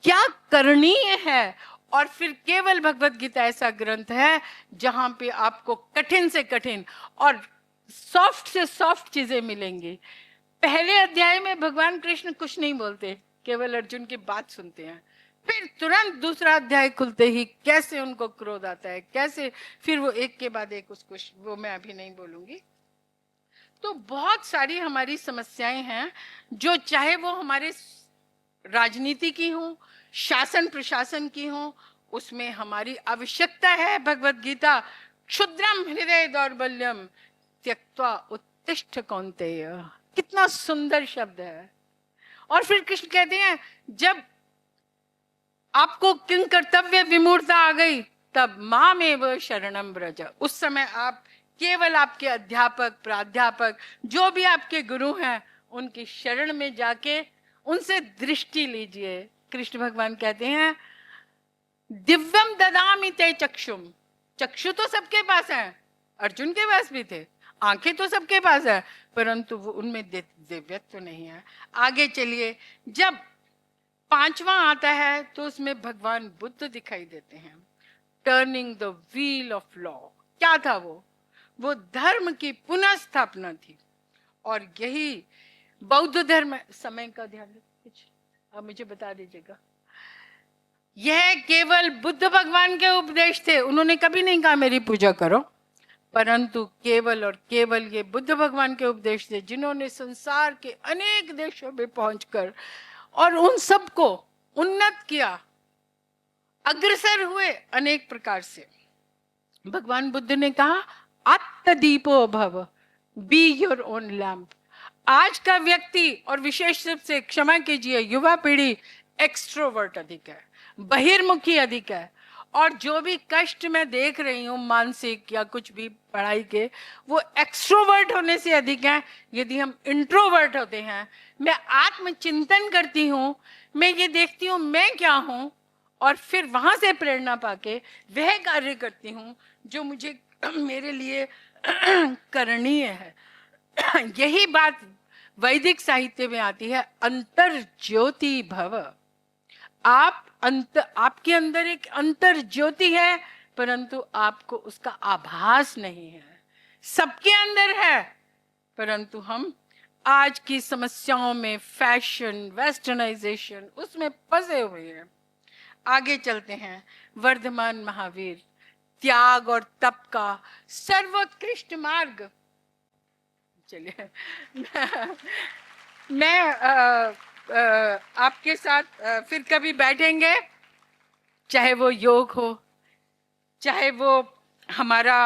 क्या करणीय है, और फिर केवल भगवत गीता ऐसा ग्रंथ है जहां पे आपको कठिन से कठिन और सॉफ्ट से सॉफ्ट चीजें मिलेंगी। पहले अध्याय में भगवान कृष्ण कुछ नहीं बोलते, केवल अर्जुन की बात सुनते हैं। फिर तुरंत दूसरा अध्याय खुलते ही कैसे उनको क्रोध आता है, कैसे फिर वो एक के बाद एक उसको, वो मैं अभी नहीं बोलूंगी। तो बहुत सारी हमारी समस्याएं हैं, जो चाहे वो हमारे राजनीति की हो, शासन प्रशासन की हो, उसमें हमारी आवश्यकता है भगवत गीता। क्षुद्रम हृदय दौर्बल्यम त्यक्त्वा उत्तिष्ठ कौन्तेय, कितना सुंदर शब्द है। और फिर कृष्ण कहते हैं, जब आपको किंग कर्तव्य विमूढ़ता आ गई तब मामेव शरणम व्रज, उस समय आप केवल आपके अध्यापक प्राध्यापक जो भी आपके गुरु हैं उनकी शरण में जाके उनसे दृष्टि लीजिए। कृष्ण भगवान कहते हैं, दिव्यम ददामि ते चक्षुम, चक्षु तो सबके पास है, अर्जुन के पास भी थे, आंखें तो सबके पास है, परंतु वो उनमें दिव्यत्व नहीं है। आगे चलिए, जब पांचवा आता है तो उसमें भगवान बुद्ध दिखाई देते हैं, turning the wheel of law. क्या था वो धर्म की पुनः स्थापना थी। और यही बौद्ध धर्म, समय का ध्यान कुछ आप मुझे बता दीजिएगा। यह केवल बुद्ध भगवान के उपदेश थे, उन्होंने कभी नहीं कहा मेरी पूजा करो, परंतु केवल और केवल ये बुद्ध भगवान के उपदेश थे जिन्होंने संसार के अनेक देशों में पहुंचकर और उन सबको उन्नत किया, अग्रसर हुए अनेक प्रकार से। भगवान बुद्ध ने कहा, आत्मदीपो भव, बी योर ओन लैम्प। आज का व्यक्ति, और विशेष रूप से क्षमा कीजिए युवा पीढ़ी, एक्सट्रोवर्ट अधिक है, बहिर्मुखी अधिक है, और जो भी कष्ट मैं देख रही हूँ मानसिक या कुछ भी पढ़ाई के, वो एक्सट्रोवर्ट होने से अधिक है। यदि हम इंट्रोवर्ट होते हैं, मैं आत्मचिंतन करती हूँ, मैं ये देखती हूँ मैं क्या हूँ, और फिर वहां से प्रेरणा पाके वह कार्य करती हूँ जो मुझे मेरे लिए करणीय है। यही बात वैदिक साहित्य में आती है, अंतर ज्योति भव। आपके अंदर एक अंतर ज्योति है, परंतु आपको उसका आभास नहीं है। सबके अंदर है, परंतु हम आज की समस्याओं में, फैशन, वेस्टर्नाइजेशन, उसमें फंसे हुए हैं। आगे चलते हैं। वर्धमान महावीर, त्याग और तप का सर्वोत्कृष्ट मार्ग। चलिए मैं आपके साथ फिर कभी बैठेंगे, चाहे वो योग हो, चाहे वो हमारा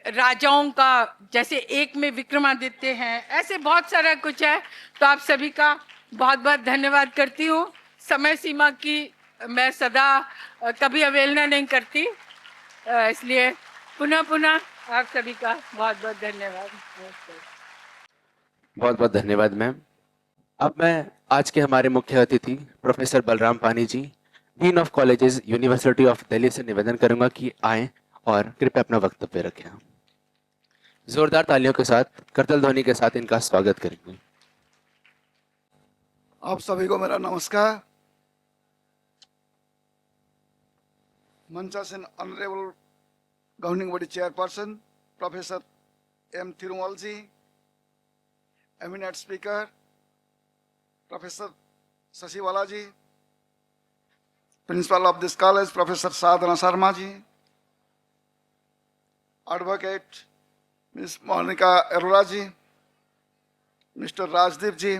राजाओं का, जैसे एक में विक्रमादित्य हैं, ऐसे बहुत सारा कुछ है। तो आप सभी का बहुत बहुत धन्यवाद करती हूँ। समय सीमा की मैं सदा कभी अवहेलना नहीं करती, इसलिए पुनः पुनः आप सभी का बहुत बहुत धन्यवाद। बहुत बहुत धन्यवाद मैम। अब मैं आज के हमारे मुख्य अतिथि professor Balram Pani ji, dean of colleges, university of Delhi से निवेदन करूंगा कि आएं और कृपया अपना वक्तव्य रखें। जोरदार तालियों के साथ, करतल ध्वनि के साथ इनका स्वागत करेंगे। आप सभी को मेरा नमस्कार। मंचासन honourable governing body chairperson professor M Thirumal ji, eminent speaker professor Shashiwala ji, principal of this college professor Sadhana Sharma ji, advocate miss Monika Arora ji, mister Rajdeep ji,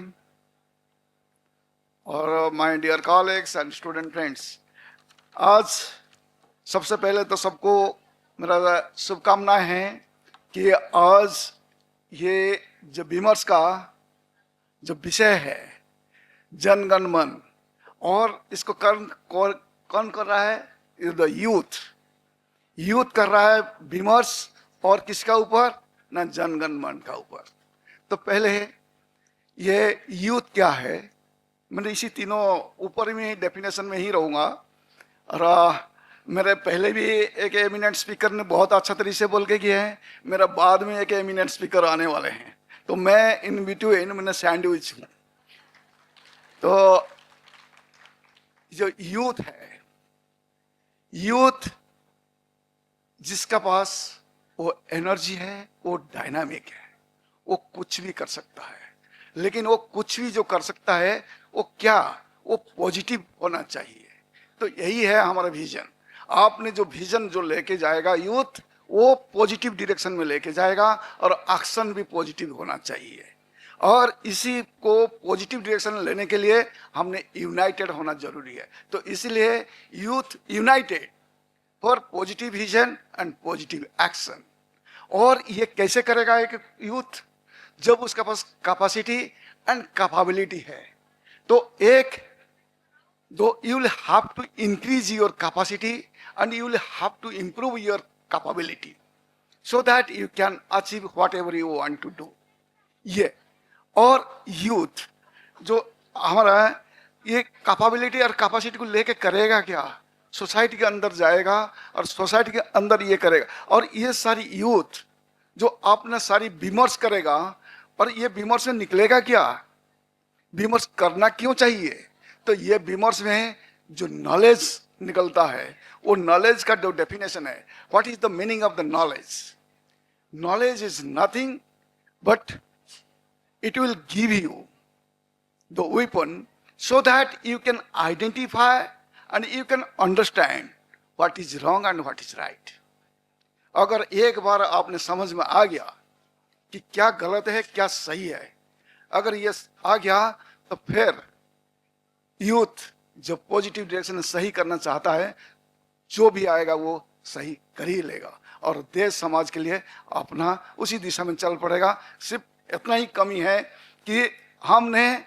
और my dear colleagues and student friends, आज सबसे पहले तो सबको मेरा शुभकामनाएं हैं कि आज ये जो विमर्श का जो विषय है जन गण मन, और इसको कौन कर रहा है? द यूथ कर रहा है विमर्श, और किसका ऊपर? ना जन गण मन का ऊपर। तो पहले ये यूथ क्या है, मैंने इसी तीनों ऊपर में डेफिनेशन में ही रहूँगा। और मेरे पहले भी एक एमिनेंट स्पीकर ने बहुत अच्छा तरीके से बोल के किए हैं, मेरा बाद में एक एमिनेंट स्पीकर आने वाले हैं, तो मैं इन बिटवीन मैंने सैंडविच हूँ। तो जो यूथ है, यूथ जिसका पास वो एनर्जी है, वो डायनामिक है, वो कुछ भी कर सकता है। लेकिन वो कुछ भी जो कर सकता है वो क्या? वो पॉजिटिव होना चाहिए। तो यही है हमारा विजन। आपने जो विजन जो लेके जाएगा यूथ, वो पॉजिटिव डायरेक्शन में लेके जाएगा, और एक्शन भी पॉजिटिव होना चाहिए। और इसी को पॉजिटिव डायरेक्शन लेने के लिए हमने यूनाइटेड होना जरूरी है। तो इसलिए youth United for positive vision and positive action. और ये कैसे करेगा एक यूथ? जब उसके पास कैपेसिटी एंड कैपेबिलिटी है। तो एक दो, you will have to increase your capacity and you will have to improve your capability so that you can achieve whatever you want to do. ये और यूथ जो हमारा है, ये कैपेबिलिटी और कैपेसिटी को लेके करेगा क्या? सोसाइटी के अंदर जाएगा और सोसाइटी के अंदर ये करेगा। और ये सारी यूथ जो अपना सारी विमर्श करेगा, और ये विमर्श में निकलेगा क्या? विमर्श करना क्यों चाहिए? तो ये विमर्श में जो नॉलेज निकलता है, वो नॉलेज का जो डेफिनेशन है, what is the meaning of the knowledge? Knowledge is nothing but it will give you the weapon so that you can identify and you can understand what is wrong and what is right. अगर एक बार आपने समझ में आ गया कि क्या गलत है क्या सही है, अगर ये आ गया, तो फिर यूथ जो पॉजिटिव डायरेक्शन में सही करना चाहता है, जो भी आएगा वो सही कर ही लेगा, और देश समाज के लिए अपना उसी दिशा में चल पड़ेगा। सिर्फ इतना ही कमी है कि हमने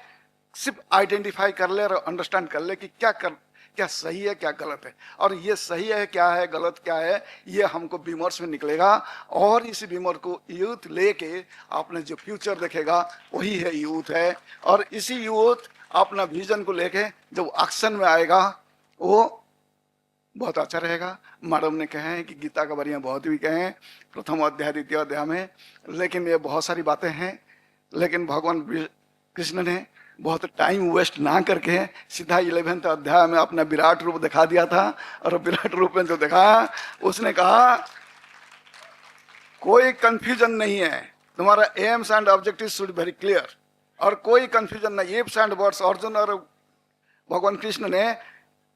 सिर्फ आइडेंटिफाई कर ले और अंडरस्टैंड कर ले कि क्या सही है क्या गलत है, और ये सही है क्या है, गलत क्या है, ये हमको विमर्श में निकलेगा। और इस विमर्श को यूथ लेके अपने जो फ्यूचर देखेगा वही है यूथ है। और इसी यूथ अपना विजन को लेके जब एक्शन में आएगा वो बहुत अच्छा रहेगा। मैडम ने कहे हैं कि गीता का बारियाँ बहुत भी कहे हैं प्रथम अध्याय द्वितीय अध्याय में, लेकिन ये बहुत सारी बातें हैं। लेकिन भगवान कृष्ण ने बहुत टाइम वेस्ट ना करके सीधा 11वें अध्याय में अपना विराट रूप दिखा दिया था। और विराट रूप में जो दिखाया, उसने कहा कोई कंफ्यूजन नहीं है, तुम्हारा AIIMS and objective should very clear, और कोई कंफ्यूजन नहीं। इफ्स एंड बट्स, अर्जुन और भगवान कृष्ण ने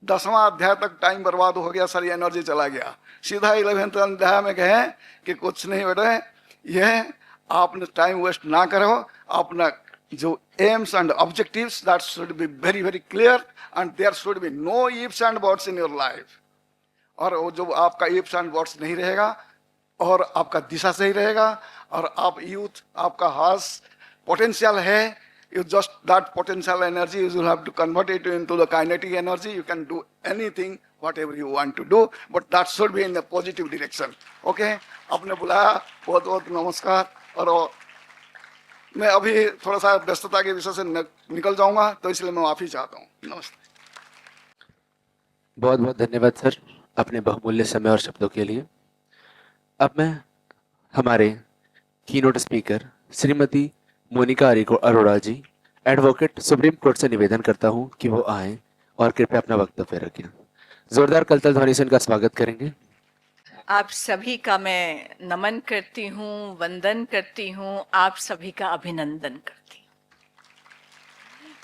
10वां अध्याय तक टाइम बर्बाद हो गया, सारी एनर्जी चला गया। सीधा 11वें अध्याय में कहे कि कुछ नहीं बेटे, यह आपने टाइम वेस्ट ना करो, अपना जो aims and objectives that should be very very clear and there should be no ifs and buts in your life. और वो जो आपका इफ्स एंड बट्स नहीं रहेगा और आपका दिशा सही रहेगा, और आप यूथ, आपका हाथ पोटेंशियल है, you just that potential energy you will have to convert it into the kinetic energy. You can do anything whatever you want to do, but that should be in a positive direction. Okay, आपने बुलाया, बहुत बहुत नमस्कार। और मैं अभी थोड़ा सा व्यस्तता के विषय से निकल जाऊंगा, तो इसलिए मैं माफी चाहता हूँ। नमस्ते। बहुत बहुत धन्यवाद सर अपने बहुमूल्य समय और शब्दों के लिए। अब मैं हमारे कीनोट स्पीकर श्रीमती मोनिका अरोड़ा जी, एडवोकेट, सुप्रीम कोर्ट से निवेदन करता हूं कि वो आएं और कृपया अपना वक्तव्य रखें। जोरदार कलतल ध्वनि से इनका स्वागत करेंगे। आप सभी का मैं नमन करती हूँ, वंदन करती हूँ, आप सभी का अभिनंदन करती हूँ।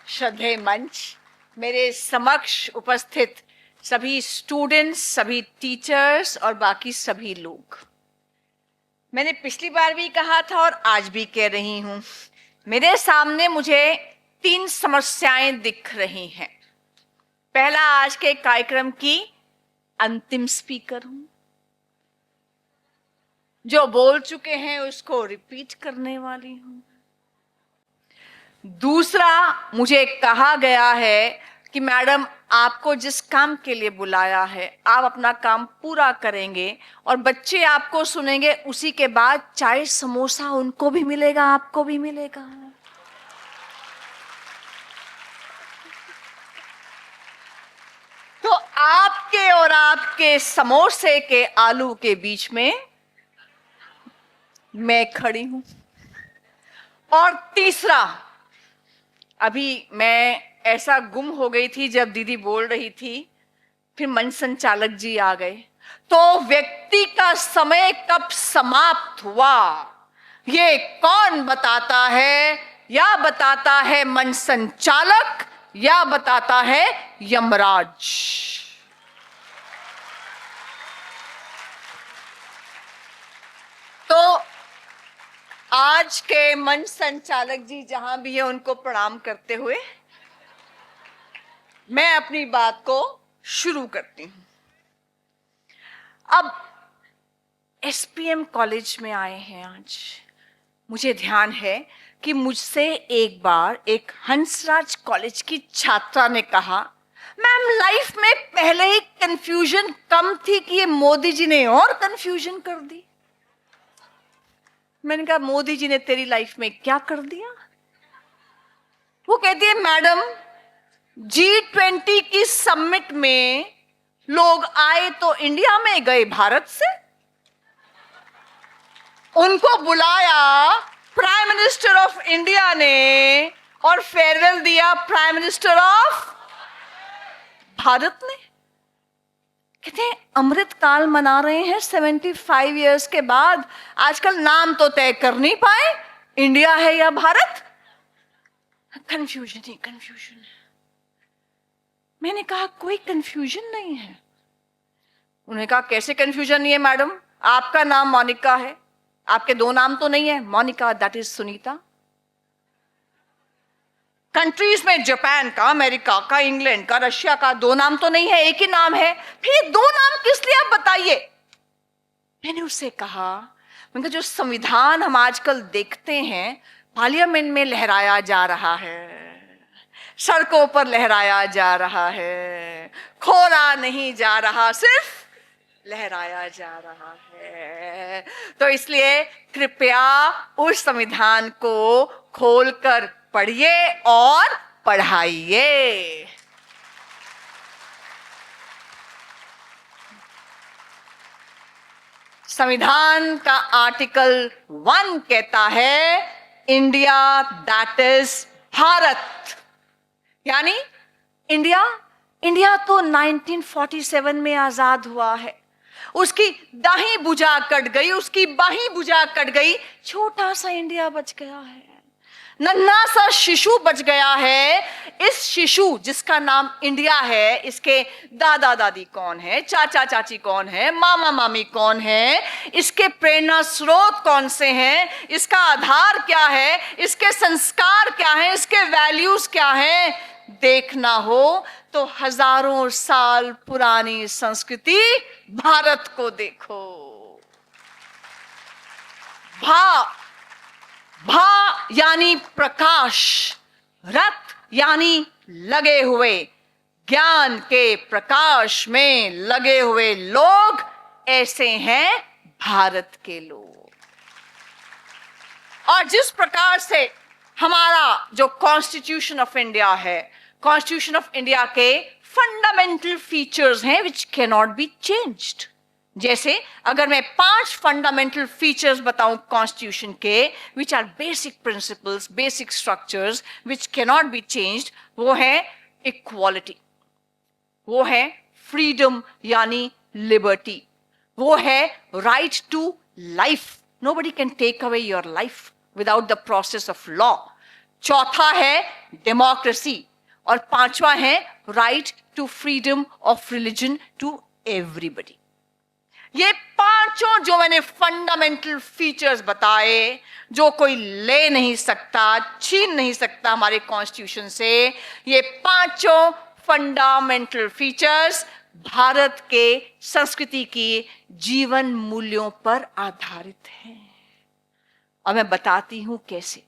श्रद्धेय मंच, मेरे समक्ष उपस्थित सभी स्टूडेंट्स, सभी टीचर्स और बाकी सभी लोग, मैंने पिछली बार भी कहा था और आज भी कह रही हूँ, मेरे सामने मुझे 3 समस्याएं दिख रही हैं। पहला, आज के कार्यक्रम की अंतिम स्पीकर हूं, जो बोल चुके हैं उसको रिपीट करने वाली हूं। दूसरा, मुझे कहा गया है कि मैडम आपको जिस काम के लिए बुलाया है आप अपना काम पूरा करेंगे और बच्चे आपको सुनेंगे, उसी के बाद चाय समोसा उनको भी मिलेगा, आपको भी मिलेगा। तो आपके और आपके समोसे के आलू के बीच में मैं खड़ी हूं। और तीसरा, अभी मैं ऐसा गुम हो गई थी जब दीदी बोल रही थी, फिर मंच संचालक जी आ गए, तो व्यक्ति का समय कब समाप्त हुआ ये कौन बताता है? या बताता है मंच संचालक, या बताता है यमराज। तो आज के मंच संचालक जी जहां भी है उनको प्रणाम करते हुए मैं अपनी बात को शुरू करती हूं। अब एसपीएम कॉलेज में आए हैं आज। मुझे ध्यान है कि मुझसे एक बार एक हंसराज कॉलेज की छात्रा ने कहा, मैम लाइफ में पहले ही कंफ्यूजन कम थी कि ये मोदी जी ने और कंफ्यूजन कर दी। मैंने कहा, मोदी जी ने तेरी लाइफ में क्या कर दिया? वो कहती है, मैडम G20 की समिट में लोग आए तो इंडिया में गए भारत से, उनको बुलाया प्राइम मिनिस्टर ऑफ इंडिया ने और फेयरवेल दिया प्राइम मिनिस्टर ऑफ भारत ने। कहते हैं अमृत काल मना रहे हैं 75 इयर्स के बाद, आजकल नाम तो तय कर नहीं पाए इंडिया है या भारत। कंफ्यूजन ही कंफ्यूजन है। मैंने कहा कोई कंफ्यूजन नहीं है। उन्होंने कहा कैसे कंफ्यूजन नहीं है मैडम, आपका नाम मोनिका है, आपके 2 नाम तो नहीं है, Monika that is Sunita. Countries में जापान का, अमेरिका का, इंग्लैंड का, रशिया का 2 नाम तो नहीं है, एक ही नाम है। फिर 2 नाम किस लिए आप बताइए? मैंने उससे कहा, मैंने जो संविधान हम आजकल देखते हैं पार्लियामेंट में लहराया जा रहा है, सड़कों पर लहराया जा रहा है, खोला नहीं जा रहा, सिर्फ लहराया जा रहा है। तो इसलिए कृपया उस संविधान को खोलकर पढ़िए और पढ़ाइए। संविधान का आर्टिकल 1 कहता है इंडिया दैट इज भारत, यानी इंडिया तो 1947 में आजाद हुआ है। उसकी दाहिनी भुजा कट गई, उसकी बाहीं भुजा कट गई, छोटा सा इंडिया बच गया है, नन्हा सा शिशु बच गया है। इस शिशु जिसका नाम इंडिया है, इसके दादा दादी कौन है, चाचा चाची कौन है, मामा मामी कौन है, इसके प्रेरणा स्रोत कौन से हैं, इसका आधार क्या है, इसके संस्कार क्या हैं, इसके वैल्यूज क्या हैं, देखना हो तो हजारों साल पुरानी संस्कृति भारत को देखो। भा यानी प्रकाश, रथ यानी लगे हुए, ज्ञान के प्रकाश में लगे हुए लोग, ऐसे हैं भारत के लोग। और जिस प्रकार से हमारा जो कॉन्स्टिट्यूशन ऑफ इंडिया है, कॉन्स्टिट्यूशन ऑफ इंडिया के फंडामेंटल फीचर्स हैं which can not be changed. जैसे अगर मैं 5 फंडामेंटल फीचर्स बताऊं कॉन्स्टिट्यूशन के, which are basic principles, basic structures which can not be changed, वो है इक्वालिटी, वो है फ्रीडम यानी लिबर्टी, वो है right to life, nobody can take away your life without the process of law. चौथा है डेमोक्रेसी, और 5वां है right to freedom of religion to everybody. ये 5 जो मैंने फंडामेंटल फीचर्स बताए, जो कोई ले नहीं सकता, छीन नहीं सकता हमारे कॉन्स्टिट्यूशन से, ये 5 फंडामेंटल फीचर्स भारत के संस्कृति की जीवन मूल्यों पर आधारित हैं। और मैं बताती हूं कैसे।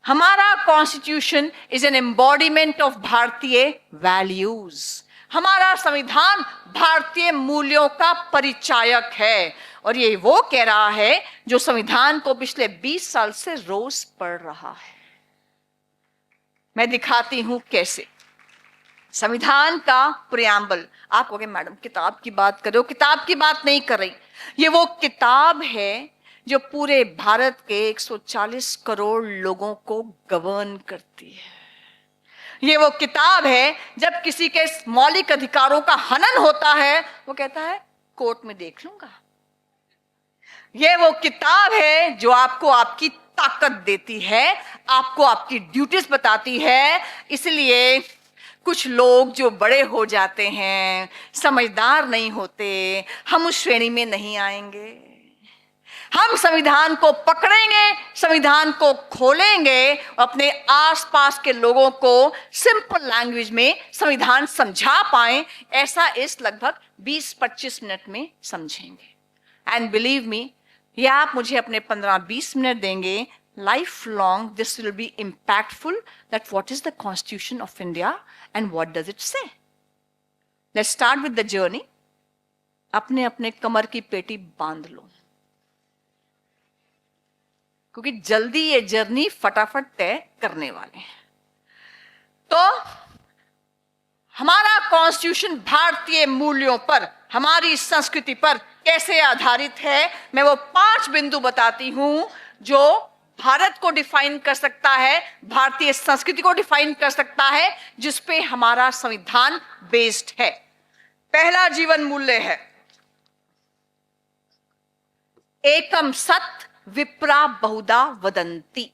हमारा constitution is an embodiment of भारतीय वैल्यूज। हमारा संविधान भारतीय मूल्यों का परिचायक है, और ये वो कह रहा है जो संविधान को पिछले 20 साल से रोज पढ़ रहा है। मैं दिखाती हूं कैसे। संविधान का प्रियम्बल, आप कहोगे मैडम किताब की बात कर रहे हो, किताब की बात नहीं कर रही। ये वो किताब है जो पूरे भारत के 140 करोड़ लोगों को गवर्न करती है। ये वो किताब है जब किसी के मौलिक अधिकारों का हनन होता है, वो कहता है कोर्ट में देख लूंगा। ये वो किताब है जो आपको आपकी ताकत देती है, आपको आपकी ड्यूटीज बताती है। इसलिए कुछ लोग जो बड़े हो जाते हैं, समझदार नहीं होते, हम उस श्रेणी में नहीं आएंगे। हम संविधान को पकड़ेंगे, संविधान को खोलेंगे, अपने आसपास के लोगों को सिंपल लैंग्वेज में संविधान समझा पाएं, ऐसा इस लगभग 20-25 मिनट में समझेंगे। एंड बिलीव मी, ये आप मुझे अपने 15-20 मिनट देंगे, life long this will be impactful that what is the constitution of India and what does it say. Let's start with the journey. अपने अपने कमर की पेटी बांध लो, क्योंकि जल्दी ये जर्नी फटाफट तय करने वाले हैं। तो हमारा कॉन्स्टिट्यूशन भारतीय मूल्यों पर, हमारी संस्कृति पर कैसे आधारित है, मैं वो 5 बिंदु बताती हूं जो भारत को डिफाइन कर सकता है, भारतीय संस्कृति को डिफाइन कर सकता है, जिस पे हमारा संविधान बेस्ड है। पहला जीवन मूल्य है एकम सत्य विप्रा बहुधा वदंती।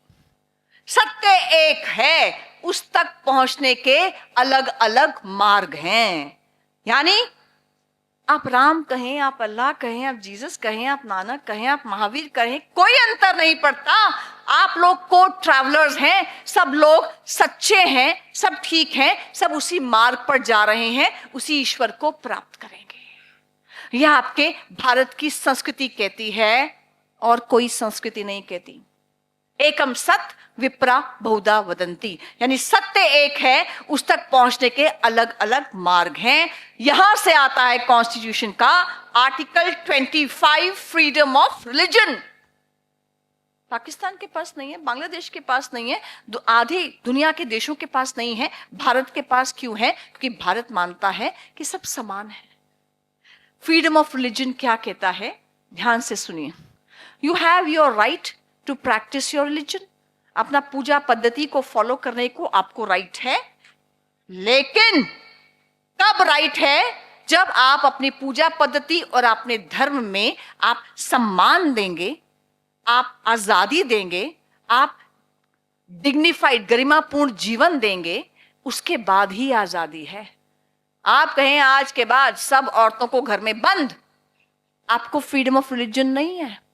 सत्य एक है, उस तक पहुंचने के अलग अलग मार्ग हैं। यानी आप राम कहें, आप अल्लाह कहें, आप जीसस कहें, आप नानक कहें, आप महावीर कहें, कोई अंतर नहीं पड़ता। आप लोग को ट्रैवलर्स हैं, सब लोग सच्चे हैं, सब ठीक हैं, सब उसी मार्ग पर जा रहे हैं, उसी ईश्वर को प्राप्त करेंगे। यह आपके भारत की संस्कृति कहती है और कोई संस्कृति नहीं कहती। एकम सत्य विप्रा बहुधा वदंती, यानी सत्य एक है, उस तक पहुंचने के अलग अलग मार्ग हैं। यहां से आता है कॉन्स्टिट्यूशन का article 25 freedom of religion. Pakistan के पास नहीं है, बांग्लादेश के पास नहीं है, आधे दुनिया के देशों के पास नहीं है, भारत के पास क्यों है? क्योंकि भारत मानता है कि सब समान है। फ्रीडम ऑफ रिलीजन क्या कहता है? ध्यान से सुनिए। You have your right to practice your religion. अपना पूजा पद्धति को फॉलो करने को आपको राइट है, लेकिन कब राइट है? जब आप अपनी पूजा पद्धति और अपने धर्म में आप सम्मान देंगे, आप आजादी देंगे, आप डिग्निफाइड गरिमापूर्ण जीवन देंगे, उसके बाद ही आजादी है। आप कहें आज के बाद सब औरतों को घर में बंद, आपको फ्रीडम ऑफ रिलीजन नहीं है।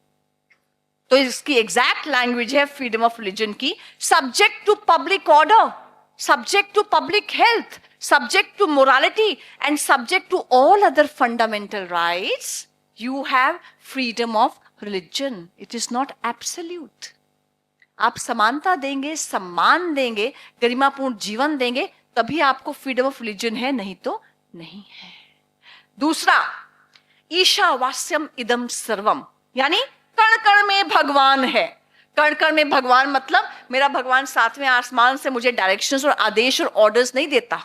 तो इसकी एग्जैक्ट लैंग्वेज है फ्रीडम ऑफ रिलीजन की, subject to public order, subject to public health, subject to morality and subject to all other fundamental rights, you have freedom of religion, it is not absolute. आप समानता देंगे, सम्मान देंगे, गरिमापूर्ण जीवन देंगे, तभी आपको फ्रीडम ऑफ रिलीजन है, नहीं तो नहीं है। दूसरा, ईशावास्यम इदम सर्वम, यानी कण कण में भगवान है। कण कण में भगवान मतलब मेरा भगवान सातवें आसमान से मुझे डायरेक्शंस और आदेश और ऑर्डर्स नहीं देता,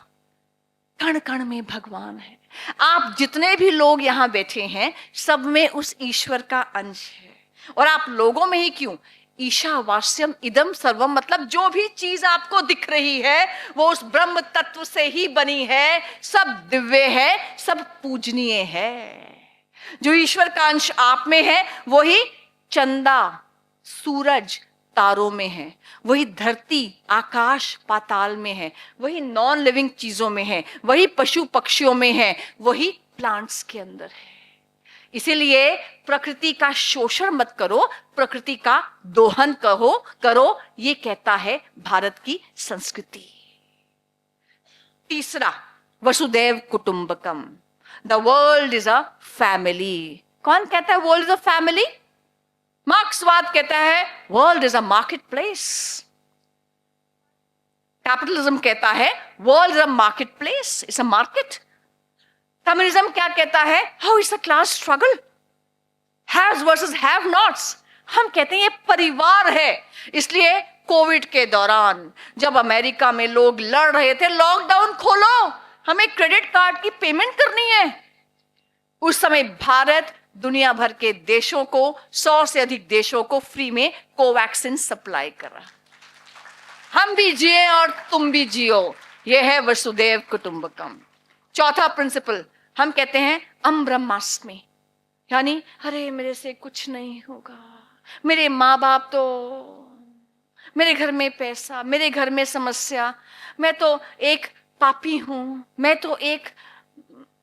कण कण में भगवान है। आप जितने भी लोग यहां बैठे हैं, सब में उस ईश्वर का अंश है। और आप लोगों में ही क्यों, ईशावास्यम इदम सर्वम मतलब जो भी चीज आपको दिख रही है वो उस ब्रह्म तत्व से ही बनी है, सब दिव्य है, सब पूजनीय है। जो ईश्वर का अंश आप में है वही चंदा, सूरज, तारों में है, वही धरती, आकाश, पाताल में है, वही नॉन लिविंग चीजों में है, वही पशु पक्षियों में है, वही प्लांट्स के अंदर है। इसीलिए प्रकृति का शोषण मत करो, प्रकृति का दोहन करो, ये कहता है भारत की संस्कृति। तीसरा, वसुदैव कुटुंबकम, the world is a family. कौन कहता है वर्ल्ड इज अ फैमिली? मार्क्सवाद कहता है world is a market place. Capitalism कहता है world is a market place, it's a market. Communism क्या कहता है? How is a class struggle, haves versus have nots. हम कहते हैं ये परिवार है। इसलिए कोविड के दौरान जब अमेरिका में लोग लड़ रहे थे, लॉकडाउन खोलो, हमें क्रेडिट कार्ड की पेमेंट करनी है, उस समय भारत दुनिया भर के देशों को, 100 से अधिक देशों को फ्री में कोवैक्सिन सप्लाई कर रहा। हम भी जिए और तुम भी जियो, यह है वसुदैव कुटुंबकम। चौथा प्रिंसिपल, हम कहते हैं अहम ब्रह्मास्मि, यानी अरे मेरे से कुछ नहीं होगा, मेरे माँ बाप तो, मेरे घर में पैसा, मेरे घर में समस्या, मैं तो एक पापी हूं, मैं तो एक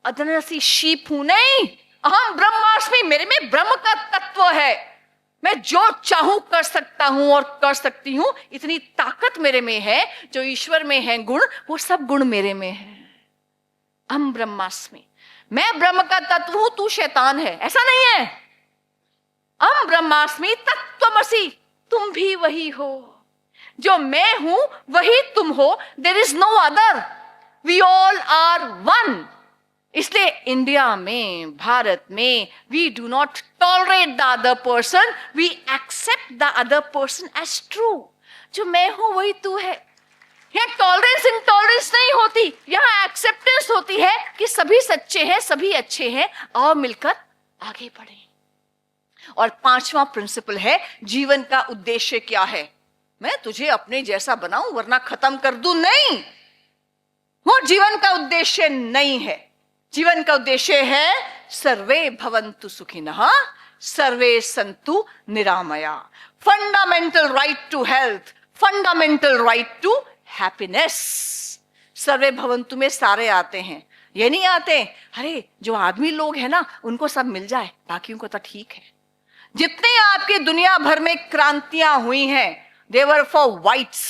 अदनसी शीप हूं। नहीं, अहम ब्रह्मास्मि, मेरे में ब्रह्म का तत्व है, मैं जो चाहूं कर सकता हूं और कर सकती हूं, इतनी ताकत मेरे में है। जो ईश्वर में है गुण, वो सब गुण मेरे में है। अहम ब्रह्मास्मि, मैं ब्रह्म का तत्व हूं, तू शैतान है, ऐसा नहीं है। अहम ब्रह्मास्मि तत्त्वमसि, तुम भी वही हो, जो मैं हूं वही तुम हो, there is no other, we all are one. इसलिए इंडिया में, भारत में, we do not tolerate the other person, we accept the other person as true. जो मैं हूं वही तू है। यहाँ टॉलरेंस इंटॉलरेंस नहीं होती, यहाँ एक्सेप्टेंस होती है कि सभी सच्चे हैं, सभी अच्छे हैं, आओ मिलकर आगे बढ़े। और पांचवा प्रिंसिपल है जीवन का उद्देश्य क्या है? मैं तुझे अपने जैसा बनाऊं वरना खत्म कर दूं? नहीं, वो जीवन का उद्देश्य नहीं है। जीवन का उद्देश्य है सर्वे भवन्तु सुखिनः, सर्वे सन्तु निरामया। Fundamental right to health, fundamental right to happiness. सर्वे भवन्तु में सारे आते हैं, ये नहीं आते अरे जो आदमी लोग हैं ना उनको सब मिल जाए, बाकियों को तो ठीक है। जितने आपकी दुनिया भर में क्रांतियां हुई हैं, they were for whites,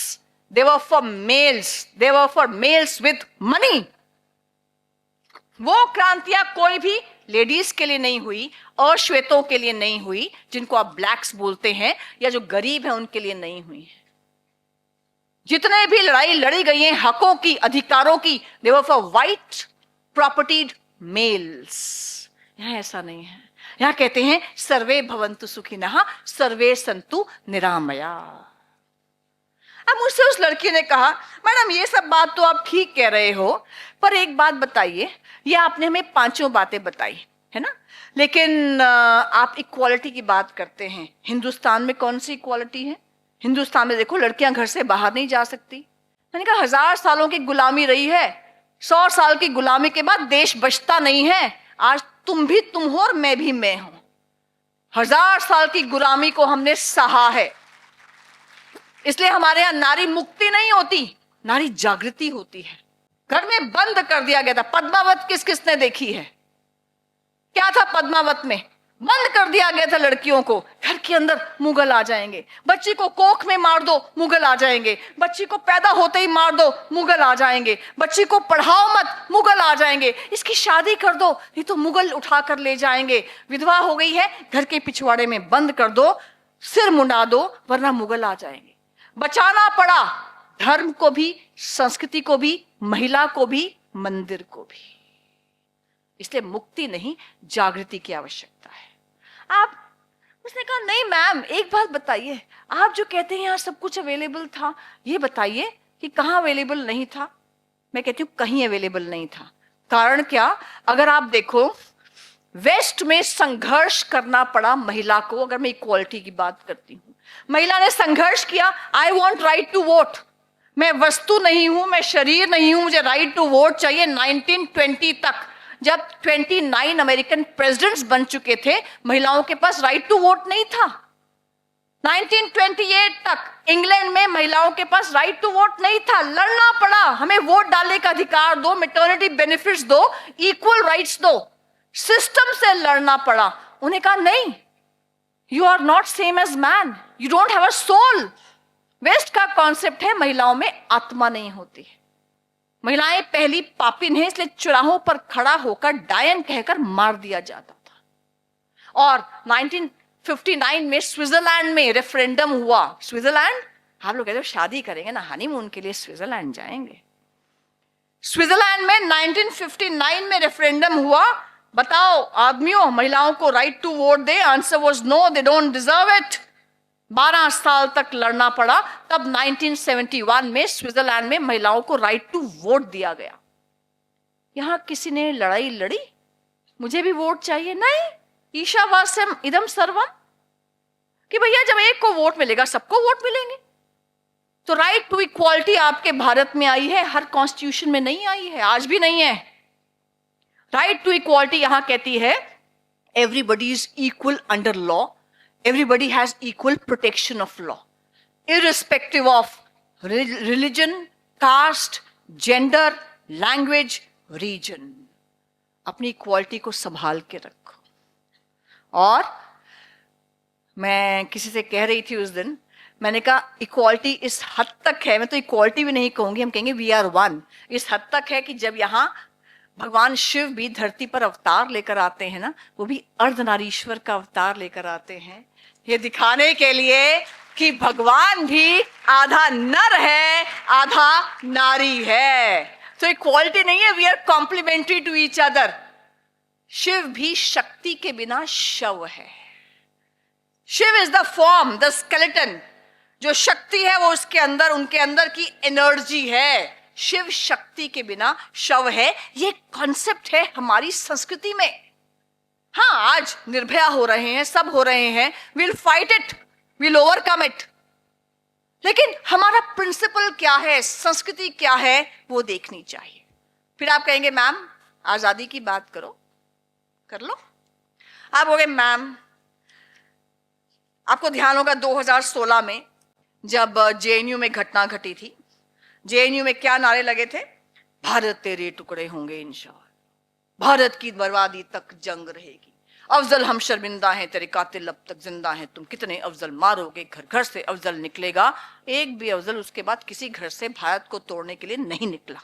they were for males, they were for males with money। वो क्रांतियां कोई भी लेडीज के लिए नहीं हुई और श्वेतों के लिए नहीं हुई, जिनको आप ब्लैक्स बोलते हैं, या जो गरीब हैं उनके लिए नहीं हुई है। जितने भी लड़ाई लड़ी गई हैं हकों की, अधिकारों की, they were for white propertied males। यहां ऐसा नहीं है, यहां कहते हैं सर्वे भवन्तु सुखिनः, सर्वे सन्तु निरामया। अब मुझसे उस लड़की ने कहा, मैडम ये सब बात तो आप ठीक कह रहे हो, पर एक बात बताइए, ये आपने हमें पांचों बातें बताई है ना, लेकिन आप इक्वालिटी की बात करते हैं, हिंदुस्तान में कौन सी इक्वालिटी है? हिंदुस्तान में देखो लड़कियां घर से बाहर नहीं जा सकती। मैंने कहा 1000 सालों की गुलामी रही है, 100 साल की गुलामी के बाद देश बचता नहीं है। आज तुम भी तुम हो और मैं भी मैं हूं। 1000 साल की गुलामी को हमने सहा है, इसलिए हमारे यहां नारी मुक्ति नहीं होती, नारी जागृति होती है। घर में बंद कर दिया गया था। पद्मावत किस किसने देखी है? क्या था पद्मावत में? बंद कर दिया गया था लड़कियों को। घर के अंदर मुगल आ जाएंगे, बच्ची को कोख में मार दो मुगल आ जाएंगे, बच्ची को पैदा होते ही मार दो मुगल आ जाएंगे, बच्ची को पढ़ाओ मत मुगल आ जाएंगे, इसकी शादी कर दो ये तो मुगल उठा कर ले जाएंगे, विधवा हो गई है घर के पिछवाड़े में बंद कर दो, सिर मुंडा दो वरना मुगल आ जाएंगे। बचाना पड़ा धर्म को भी, संस्कृति को भी, महिला को भी, मंदिर को भी। इसलिए मुक्ति नहीं, जागृति की आवश्यकता है। आप, उसने कहा नहीं मैम एक बात बताइए, आप जो कहते हैं यहाँ सब कुछ अवेलेबल था, ये बताइए कि कहाँ अवेलेबल नहीं था। मैं कहती हूँ कहीं अवेलेबल नहीं था। कारण क्या? अगर आप देखो वेस्ट में संघर्ष करना पड़ा महिला को। अगर मैं इक्वालिटी की बात करती हूँ, महिला ने संघर्ष किया, I want right to vote, मैं वस्तु नहीं हूं, मैं शरीर नहीं हूं, मुझे राइट टू वोट चाहिए। 1920 तक जब 29 अमेरिकन प्रेसिडेंट्स बन चुके थे, महिलाओं के पास राइट टू वोट नहीं था। 1928 तक इंग्लैंड में महिलाओं के पास राइट टू वोट नहीं था। लड़ना पड़ा, हमें वोट डालने का अधिकार दो, मैटरनिटी बेनिफिट्स दो, इक्वल राइट्स दो। सिस्टम से लड़ना पड़ा। उन्हें कहा नहीं, you are not same as man, you don't have a soul. West का कॉन्सेप्ट है महिलाओं में आत्मा नहीं होती है, महिलाएं पहली पापिन है, इसलिए चौराहों पर खड़ा होकर डायन कहकर मार दिया जाता था। और 1959 में स्विट्जरलैंड में रेफरेंडम हुआ। स्विट्जरलैंड, आप लोग कहते हो शादी करेंगे ना, हनीमून के लिए स्विट्जरलैंड जाएंगे। स्विट्जरलैंड में 1959 में रेफरेंडम हुआ। बताओ आदमियों, महिलाओं को राइट टू वोट दे? Answer was no, they don't deserve it. 12 साल तक लड़ना पड़ा, तब 1971 में स्विट्जरलैंड में महिलाओं को राइट टू वोट दिया गया। यहां किसी ने लड़ाई लड़ी, मुझे भी वोट चाहिए? नहीं, ईशावास्यम इदम सर्वम, कि भैया जब एक को वोट मिलेगा सबको वोट मिलेंगे। तो राइट टू इक्वालिटी आपके भारत में आई है, हर कॉन्स्टिट्यूशन में नहीं आई है, आज भी नहीं है। राइट टू इक्वालिटी यहां कहती है everybody is equal under law, everybody has equal protection of law, irrespective of religion, caste, gender, language, region. अपनी इक्वालिटी को संभाल के रखो। और मैं किसी से कह रही थी उस दिन, मैंने कहा इक्वालिटी इस हद तक है, मैं तो इक्वालिटी भी नहीं कहूंगी, हम कहेंगे वी आर वन। इस हद तक है कि जब यहाँ भगवान शिव भी धरती पर अवतार लेकर आते हैं ना, वो भी अर्धनारीश्वर का अवतार लेकर आते हैं, ये दिखाने के लिए कि भगवान भी आधा नर है आधा नारी है। तो इक्वालिटी नहीं है, we are complementary to each other. Shiv भी शक्ति के बिना शव है। Shiv is the form, the skeleton. जो शक्ति है वो उसके अंदर, उनके अंदर की एनर्जी है। शिव शक्ति के बिना शव है, ये कॉन्सेप्ट है हमारी संस्कृति में। हाँ, आज निर्भया हो रहे हैं, सब हो रहे हैं, will fight it, will overcome it, लेकिन हमारा प्रिंसिपल क्या है, संस्कृति क्या है, वो देखनी चाहिए। फिर आप कहेंगे मैम आजादी की बात करो, कर लो। आप कहोगे मैम, आपको ध्यान होगा 2016 में जब जेएनयू में घटना घटी थी, जेएनयू में क्या नारे लगे थे? भारत तेरे टुकड़े होंगे इंशाअल्लाह, भारत की बर्बादी तक जंग रहेगी, अफजल हम शर्मिंदा हैं, तेरे कातिल अब तक जिंदा हैं, तुम कितने अफजल मारोगे, घर घर से अफजल निकलेगा। एक भी अफजल उसके बाद किसी घर से भारत को तोड़ने के लिए नहीं निकला।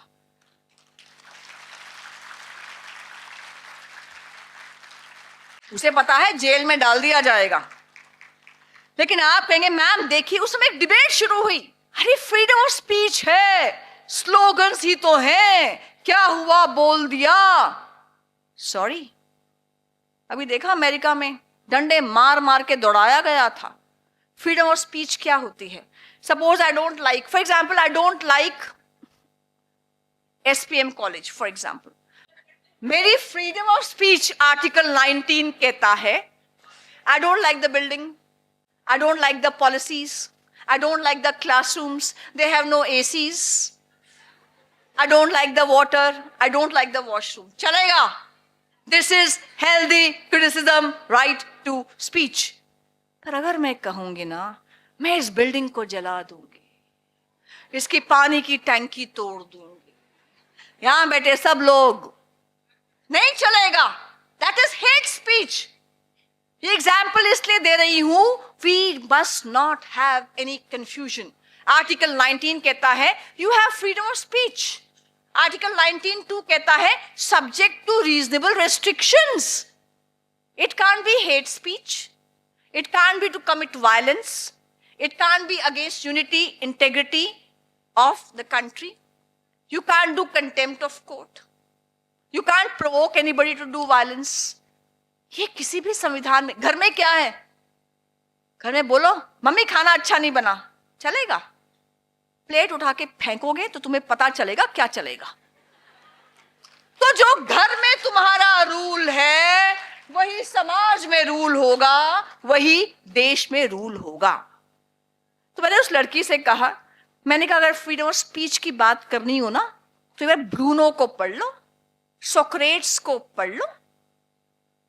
उसे पता है जेल में डाल दिया जाएगा। लेकिन आप कहेंगे मैम देखिए, उस समय एक डिबेट शुरू हुई, अरे फ्रीडम ऑफ स्पीच है, स्लोगन्स ही तो हैं, क्या हुआ बोल दिया। सॉरी, अभी देखा अमेरिका में डंडे मार मार के दौड़ाया गया था। फ्रीडम ऑफ स्पीच क्या होती है? Suppose I don't like, for example I don't like SPM college for example, मेरी फ्रीडम ऑफ स्पीच आर्टिकल 19 कहता है I don't like the building, I don't like the policies, I don't like the classrooms, they have no ACs, I don't like the water, I don't like the washroom. चलेगा, this is healthy criticism, right to speech. पर अगर मैं कहूंगी ना, मैं इस building को जला दूंगी, इसकी पानी की टैंकी तोड़ दूंगी, यहां बैठे सब लोग, नहीं चलेगा, that is hate speech. ये एग्जाम्पल इसलिए दे रही हूं, we must not have any confusion. Article 19 कहता है you have freedom of speech. Article 19(2) कहता है subject to reasonable restrictions. It can't be hate speech, it can't be to commit violence, it can't be against unity integrity of the country, you can't do contempt of court, you can't provoke anybody to do violence. ये किसी भी संविधान में, घर में क्या है, घर में बोलो मम्मी खाना अच्छा नहीं बना, चलेगा? प्लेट उठा के फेंकोगे तो तुम्हें पता चलेगा क्या चलेगा। तो जो घर में तुम्हारा रूल है वही समाज में रूल होगा, वही देश में रूल होगा। तो मैंने उस लड़की से कहा, मैंने कहा अगर फ्रीडम ऑफ स्पीच की बात करनी हो ना तो यार ब्रूनो को पढ़ लो, सोक्रेट्स को पढ़ लो।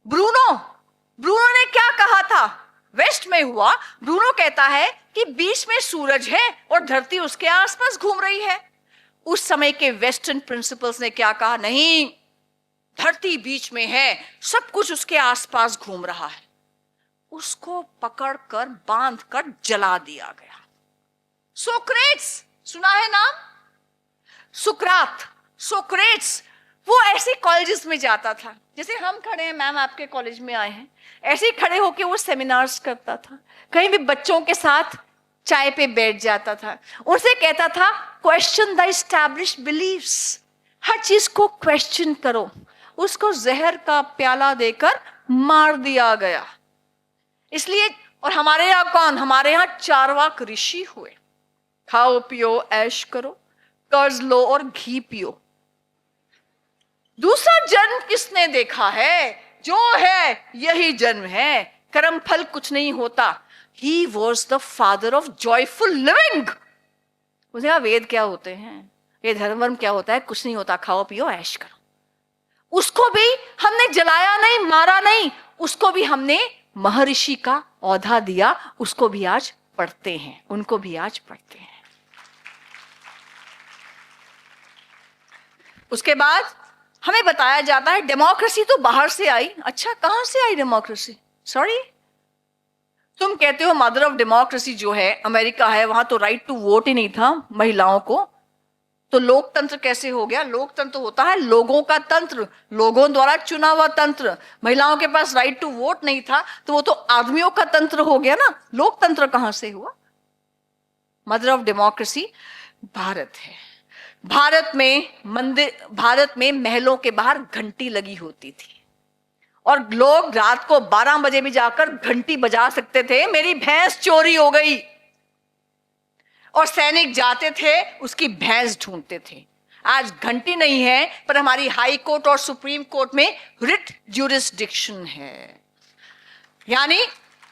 ब्रूनो ने क्या कहा था? वेस्ट में हुआ। ब्रूनो कहता है कि बीच में सूरज है और धरती उसके आसपास घूम रही है। उस समय के वेस्टर्न प्रिंसिपल्स ने क्या कहा? नहीं, धरती बीच में है, सब कुछ उसके आसपास घूम रहा है। उसको पकड़कर बांधकर जला दिया गया। सोक्रेट्स सुना है नाम? सुकरात, सोक्रेट्स, वो ऐसे कॉलेजेस में जाता था जैसे हम खड़े हैं, मैम आपके कॉलेज में आए हैं, ऐसे ही खड़े होके वो सेमिनार्स करता था। कहीं भी बच्चों के साथ चाय पे बैठ जाता था, उनसे कहता था क्वेश्चन द एस्टैब्लिश्ड बिलीफ्स, हर चीज को क्वेश्चन करो। उसको जहर का प्याला देकर मार दिया गया। इसलिए, और हमारे यहाँ कौन? हमारे यहाँ चारवाक ऋषि हुए, खाओ पियो ऐश करो, कर्ज लो और घी पियो। दूसरा जन्म किसने देखा है? जो है यही जन्म है, कर्म फल कुछ नहीं होता। He was the father of joyful living। उसने कहा वेद क्या होते हैं, ये धर्म वर्म क्या होता है, कुछ नहीं होता, खाओ पियो ऐश करो। उसको भी हमने जलाया नहीं, मारा नहीं, उसको भी हमने महर्षि का औधा दिया। उसको भी आज पढ़ते हैं, उनको भी आज पढ़ते हैं। उसके बाद हमें बताया जाता है डेमोक्रेसी तो बाहर से आई। अच्छा, कहां से आई डेमोक्रेसी? सॉरी, तुम कहते हो मदर ऑफ डेमोक्रेसी जो है अमेरिका है, वहां तो राइट टू वोट ही नहीं था महिलाओं को, तो लोकतंत्र कैसे हो गया? लोकतंत्र होता है लोगों का तंत्र, लोगों द्वारा चुना हुआ तंत्र। महिलाओं के पास राइट टू वोट नहीं था तो वो तो आदमियों का तंत्र हो गया ना। लोकतंत्र कहां से हुआ? मदर ऑफ डेमोक्रेसी भारत है। भारत में महलों के बाहर घंटी लगी होती थी और लोग रात को 12 बजे भी जाकर घंटी बजा सकते थे, मेरी भैंस चोरी हो गई, और सैनिक जाते थे उसकी भैंस ढूंढते थे। आज घंटी नहीं है, पर हमारी हाई कोर्ट और सुप्रीम कोर्ट में रिट ज्यूरिसडिक्शन है। यानी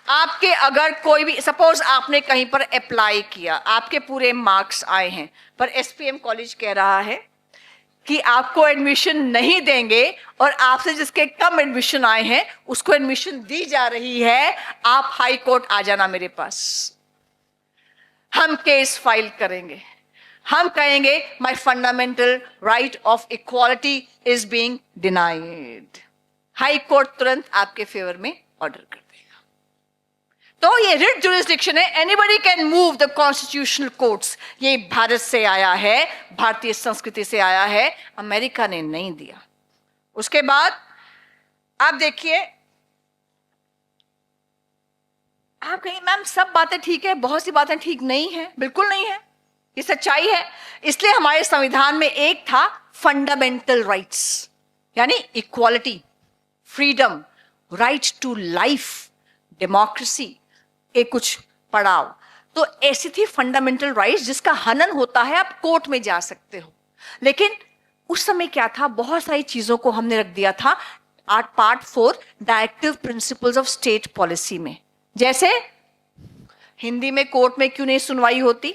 आपके अगर कोई भी, सपोज आपने कहीं पर अप्लाई किया, आपके पूरे मार्क्स आए हैं, पर एसपीएम कॉलेज कह रहा है कि आपको एडमिशन नहीं देंगे और आपसे जिसके कम एडमिशन आए हैं उसको एडमिशन दी जा रही है, आप हाई कोर्ट आ जाना मेरे पास, हम केस फाइल करेंगे। हम कहेंगे my fundamental right of equality is being denied. High court तुरंत आपके फेवर में ऑर्डर कर देगा। तो ये रिट जुरिस्डिक्शन है, anybody can move the constitutional courts. ये भारत से आया है, भारतीय संस्कृति से आया है, अमेरिका ने नहीं दिया। उसके बाद आप देखिए, आप कहेंगे मैम सब बातें ठीक है, बहुत सी बातें ठीक नहीं है। बिल्कुल नहीं है, ये सच्चाई है। इसलिए हमारे संविधान में एक था फंडामेंटल राइट्स, यानी equality, freedom, right to life, democracy, एक कुछ पढ़ाओ। तो ऐसी थी फंडामेंटल राइट्स जिसका हनन होता है आप कोर्ट में जा सकते हो। लेकिन उस समय क्या था, बहुत सारी चीजों को हमने रख दिया था part 4 directive principles of state policy में। जैसे हिंदी में कोर्ट में क्यों नहीं सुनवाई होती?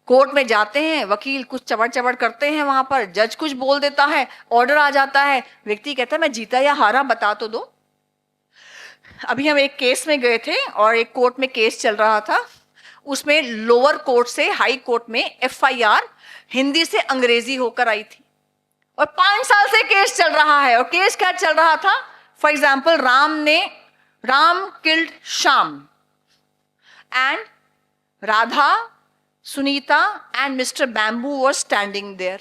कोर्ट में जाते हैं, वकील कुछ चबड़ चबड़ करते हैं, वहां पर जज कुछ बोल देता है, ऑर्डर आ जाता है, व्यक्ति कहता है मैं जीता या हारा बता तो दो। अभी हम एक केस में गए थे और एक कोर्ट में केस चल रहा था, उसमें लोअर कोर्ट से हाई कोर्ट में एफआईआर हिंदी से अंग्रेजी होकर आई थी और 5 साल से केस चल रहा है। और केस क्या चल रहा था? फॉर एग्जाम्पल, राम ने Ram killed Sham, and Radha, Sunita and Mr. Bamboo were standing there.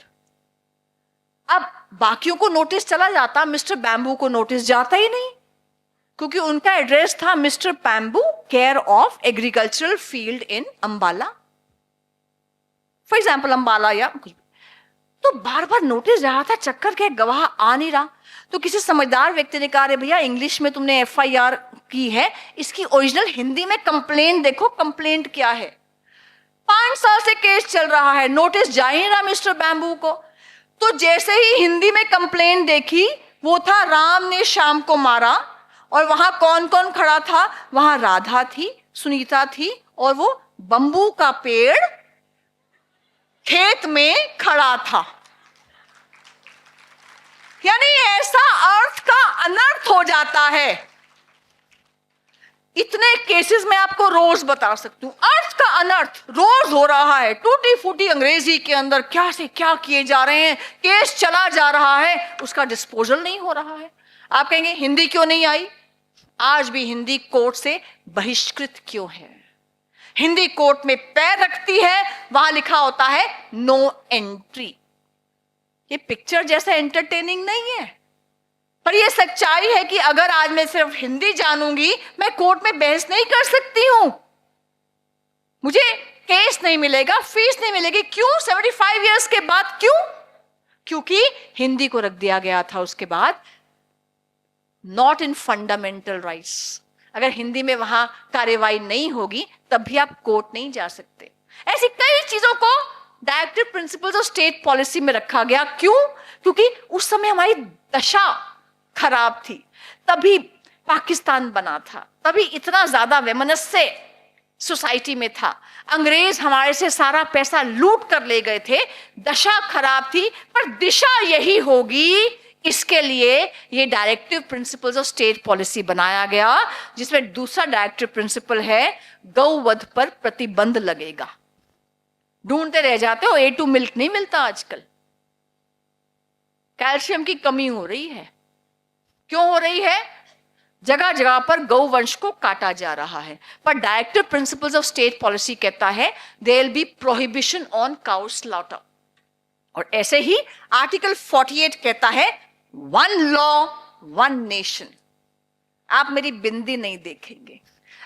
अब बाकियों को नोटिस चला जाता, मिस्टर बैम्बू को नोटिस जाता ही नहीं, क्योंकि उनका एड्रेस था mister bamboo, care of agricultural field in Ambala, for example Ambala या कुछ भी। तो बार बार नोटिस जा रहा था, चक्कर के गवाह आ नहीं रहा। तो किसी समझदार व्यक्ति ने कहा, भैया इंग्लिश में तुमने FIR की है, इसकी ओरिजिनल हिंदी में कंप्लेंट देखो, कंप्लेंट क्या है। 5 साल से केस चल रहा है, नोटिस जा ही नहीं रहा मिस्टर बैम्बू को। तो जैसे ही हिंदी में कंप्लेंट देखी, वो था राम ने श्याम को मारा, और वहां कौन कौन खड़ा था, वहां राधा थी, सुनीता थी, और वो बंबू का पेड़ खेत में खड़ा था। यानी ऐसा अर्थ का अनर्थ हो जाता है। इतने केसेस मैं आपको रोज बता सकती हूं, अर्थ का अनर्थ रोज हो रहा है। टूटी फूटी अंग्रेजी के अंदर क्या से क्या किए जा रहे हैं, केस चला जा रहा है, उसका डिस्पोजल नहीं हो रहा है। आप कहेंगे हिंदी क्यों नहीं आई? आज भी हिंदी कोर्ट से बहिष्कृत क्यों है? हिंदी कोर्ट में पैर रखती है, वहां लिखा होता है नो एंट्री। ये पिक्चर जैसा एंटरटेनिंग नहीं है, पर यह सच्चाई है कि अगर आज मैं सिर्फ हिंदी जानूंगी, मैं कोर्ट में बहस नहीं कर सकती हूं, मुझे केस नहीं मिलेगा, फीस नहीं मिलेगी। क्यों? 75 इयर्स के बाद क्यों? क्योंकि हिंदी को रख दिया गया था उसके बाद नॉट इन फंडामेंटल राइट्स। अगर हिंदी में वहां कार्यवाही नहीं होगी, तब भी आप कोर्ट नहीं जा सकते। ऐसी कई चीजों को directive principles of state policy में रखा गया। क्यों? क्योंकि उस समय हमारी दशा खराब थी, तभी पाकिस्तान बना था, तभी इतना ज्यादा वैमनस्य सोसाइटी में था। अंग्रेज हमारे से सारा पैसा लूट कर ले गए थे, दशा खराब थी, पर दिशा यही होगी, इसके लिए ये directive principles of state policy बनाया गया, जिसमें दूसरा डायरेक्टिव प्रिंसिपल है गौवध पर प्रतिबंध लगेगा। ढूंढते रह जाते हो, A2 मिल्क नहीं मिलता आजकल, कैल्शियम की कमी हो रही है। क्यों हो रही है? जगह जगह पर गौवंश को काटा जा रहा है। पर directive principles of state policy कहता है there will be prohibition on cow slaughter. और ऐसे ही आर्टिकल 48 कहता है वन लॉ वन नेशन। आप मेरी बिंदी नहीं देखेंगे।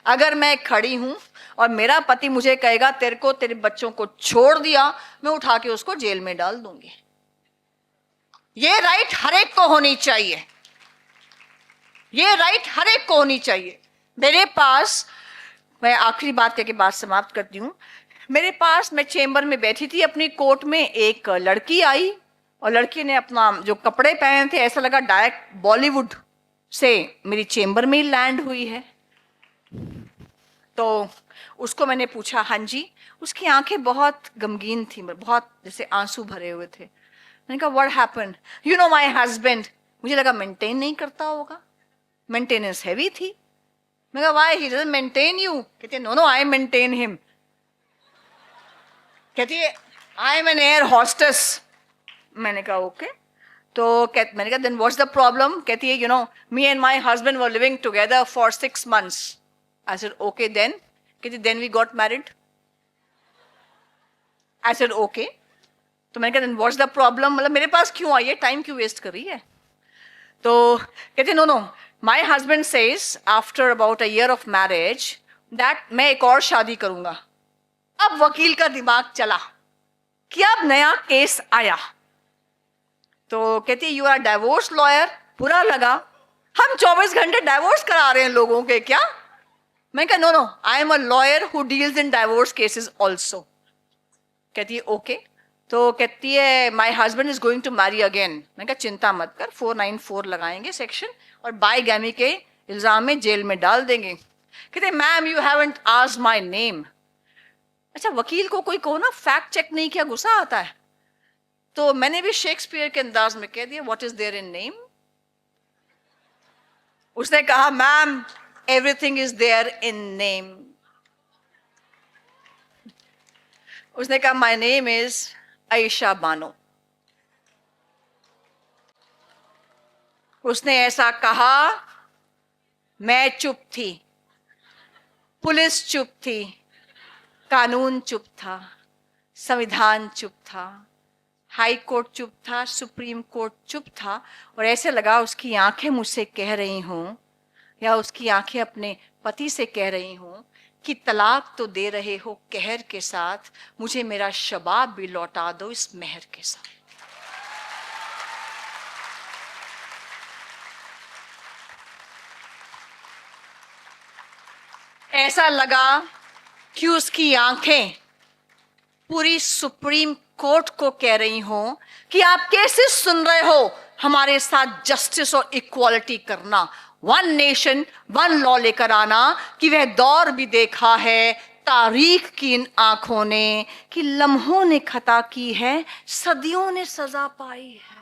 अगर मैं खड़ी हूं और मेरा पति मुझे कहेगा तेरे को तेरे बच्चों को छोड़ दिया, मैं उठा के उसको जेल में डाल दूंगी। ये राइट हर एक को होनी चाहिए, ये राइट हर एक को होनी चाहिए। मेरे पास, मैं आखिरी बात कहकर बात समाप्त करती हूँ। मेरे पास, मैं चेंबर में बैठी थी अपनी कोर्ट में, एक लड़की आई और लड़की ने अपना जो कपड़े पहने थे, ऐसा लगा डायरेक्ट बॉलीवुड से मेरी चेंबर में ही लैंड हुई है। तो उसको मैंने पूछा, हाँ जी। उसकी आंखें बहुत गमगीन थी, बहुत जैसे आंसू भरे हुए थे। मैंने कहा what happened? You know my husband. मुझे लगा मेंटेन नहीं करता होगा, मेंटेनेंस हैवी थी। मैं कहा why he doesn't maintain you? कहती no no I maintain him. कहती है I am an air hostess. मैंने कहा ओके। तो मैंने कहा देन व्हाट्स द प्रॉब्लम? कहती है you know me and my husband were living together for 6 months। I said okay then. कहती then we got married. I said okay. तो मैंने कहा देन व्हाट्स द प्रॉब्लम, मतलब मेरे पास क्यों आई है, टाइम क्यों वेस्ट कर रही है? तो कहती no no my husband says after about a year of marriage that मैं एक और शादी करूंगा। अब वकील का दिमाग चला कि अब नया केस आया। तो कहती यू आर डाइवोर्स लॉयर। बुरा लगा, हम 24 घंटे डाइवोर्स करा रहे हैं लोगों के क्या? मैं कहा no no I am a lawyer who deals in divorce cases also. कहती है ओके। तो कहती है my husband is going to marry again. मैं कहा चिंता मत कर, 494 लगाएंगे सेक्शन और बाईगैमी के इल्जाम में जेल में डाल देंगे। कहते ma'am you haven't asked my name. अच्छा, वकील को कोई कहो ना फैक्ट चेक नहीं किया, गुस्सा आता है। तो मैंने भी शेक्सपियर के अंदाज में कह दिया what is there in name. उसने कहा ma'am everything is there in name. उसने कहा my name is Ayesha Bano. उसने ऐसा कहा मैं चुप थी, पुलिस चुप थी, कानून चुप था, संविधान चुप था, हाई कोर्ट चुप था, सुप्रीम कोर्ट चुप था। और ऐसे लगा उसकी आंखें मुझसे कह रही हूं, या उसकी आंखें अपने पति से कह रही हूं कि तलाक तो दे रहे हो कहर के साथ, मुझे मेरा शबाब भी लौटा दो इस मेहर के साथ। ऐसा लगा कि उसकी आंखें पूरी सुप्रीम कोर्ट को कह रही हो कि आप कैसे सुन रहे हो हमारे साथ जस्टिस और इक्वालिटी करना, वन नेशन वन लॉ लेकर आना, कि वह दौर भी देखा है तारीख की इन आंखों ने कि लम्हों ने खता की है, सदियों ने सजा पाई है।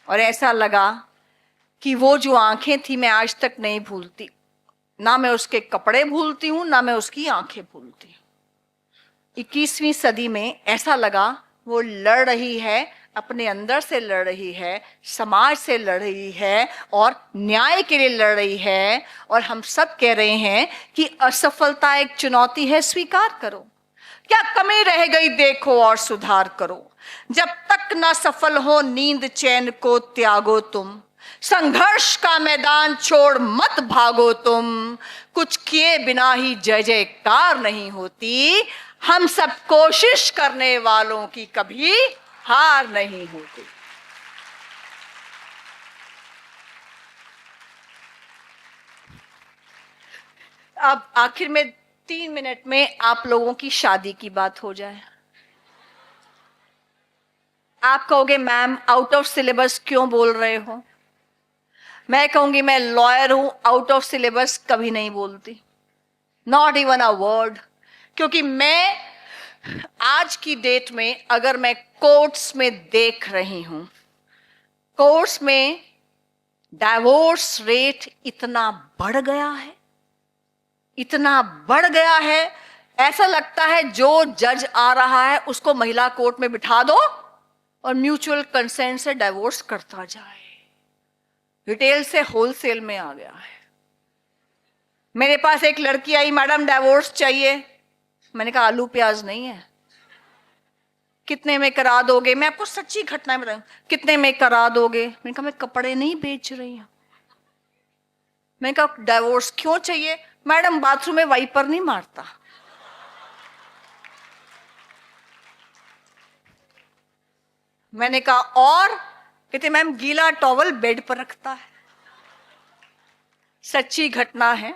और ऐसा लगा कि वो जो आंखें थी मैं आज तक नहीं भूलती, ना मैं उसके कपड़े भूलती हूं, ना मैं उसकी आंखें भूलती हूं। 21वीं सदी में ऐसा लगा वो लड़ रही है, अपने अंदर से लड़ रही है, समाज से लड़ रही है और न्याय के लिए लड़ रही है। और हम सब कह रहे हैं कि असफलता एक चुनौती है, स्वीकार करो। क्या कमी रह गई देखो और सुधार करो। जब तक न सफल हो नींद चैन को त्यागो तुम, संघर्ष का मैदान छोड़ मत भागो तुम। कुछ किए बिना ही जय जयकार नहीं होती, हम सब कोशिश करने वालों की कभी हार नहीं होती। अब आखिर में 3 मिनट में आप लोगों की शादी की बात हो जाए। आप कहोगे मैम आउट ऑफ सिलेबस क्यों बोल रहे हो? मैं कहूंगी मैं लॉयर हूं, आउट ऑफ सिलेबस कभी नहीं बोलती, नॉट इवन अ वर्ड। क्योंकि मैं आज की डेट में अगर मैं कोर्ट्स में देख रही हूं, कोर्ट्स में डाइवोर्स रेट इतना बढ़ गया है, इतना बढ़ गया है, ऐसा लगता है जो जज आ रहा है उसको महिला कोर्ट में बिठा दो और म्यूचुअल कंसेंट से डाइवोर्स करता जाए। रिटेल से होलसेल में आ गया है। मेरे पास एक लड़की आई, मैडम डाइवोर्स चाहिए। मैंने कहा आलू प्याज नहीं है, कितने में करा दोगे? मैं आपको सच्ची घटना बताऊं, कितने में करा दोगे? मैंने कहा मैं कपड़े नहीं बेच रही हूं। मैंने कहा डाइवोर्स क्यों चाहिए? मैडम बाथरूम में वाइपर नहीं मारता। मैंने कहा और? कहते मैम गीला टॉवल बेड पर रखता है। सच्ची घटना है।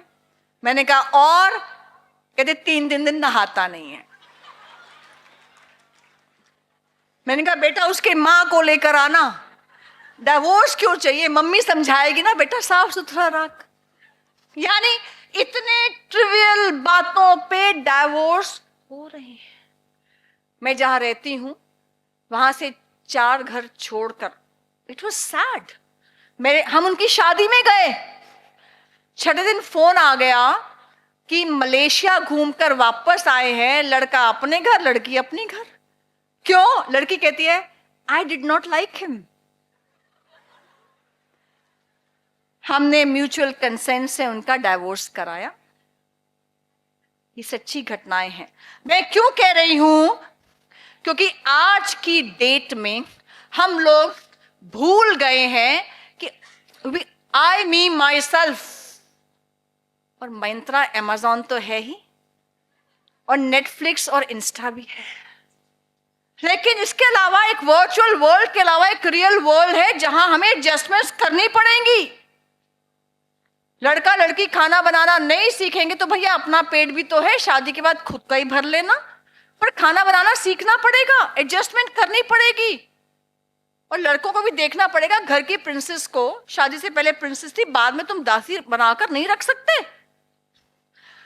मैंने कहा और? कहते 3 दिन नहाता नहीं है। मैंने कहा बेटा उसके माँ को लेकर आना, डाइवोर्स क्यों चाहिए? मम्मी समझाएगी ना, बेटा साफ सुथरा रख। यानी इतने ट्रिवियल बातों पे डाइवोर्स हो रहे हैं। मैं जहां रहती हूं वहां से 4 घर छोड़कर, इट वॉज सैड। हम उनकी शादी में गए, 6ठे दिन फोन आ गया कि मलेशिया घूमकर वापस आए हैं, लड़का अपने घर लड़की अपने घर। क्यों? लड़की कहती है I did not like him. हमने म्यूचुअल कंसेंट से उनका डाइवोर्स कराया। ये सच्ची घटनाएं हैं। मैं क्यों कह रही हूं? क्योंकि आज की डेट में हम लोग भूल गए हैं कि आई मी माई सेल्फ, और मिंत्रा अमेज़न तो है ही, और नेटफ्लिक्स और इंस्टा भी है, लेकिन इसके अलावा एक वर्चुअल वर्ल्ड के अलावा एक रियल वर्ल्ड है जहां हमें एडजस्टमेंट्स करनी पड़ेंगी। लड़का लड़की खाना बनाना नहीं सीखेंगे तो भैया अपना पेट भी तो है, शादी के बाद खुद का ही भर लेना, पर खाना बनाना सीखना पड़ेगा, एडजस्टमेंट करनी पड़ेगी। और लड़कों को भी देखना पड़ेगा, घर की प्रिंसेस को शादी से पहले प्रिंसेस थी, बाद में तुम दासी बनाकर नहीं रख सकते।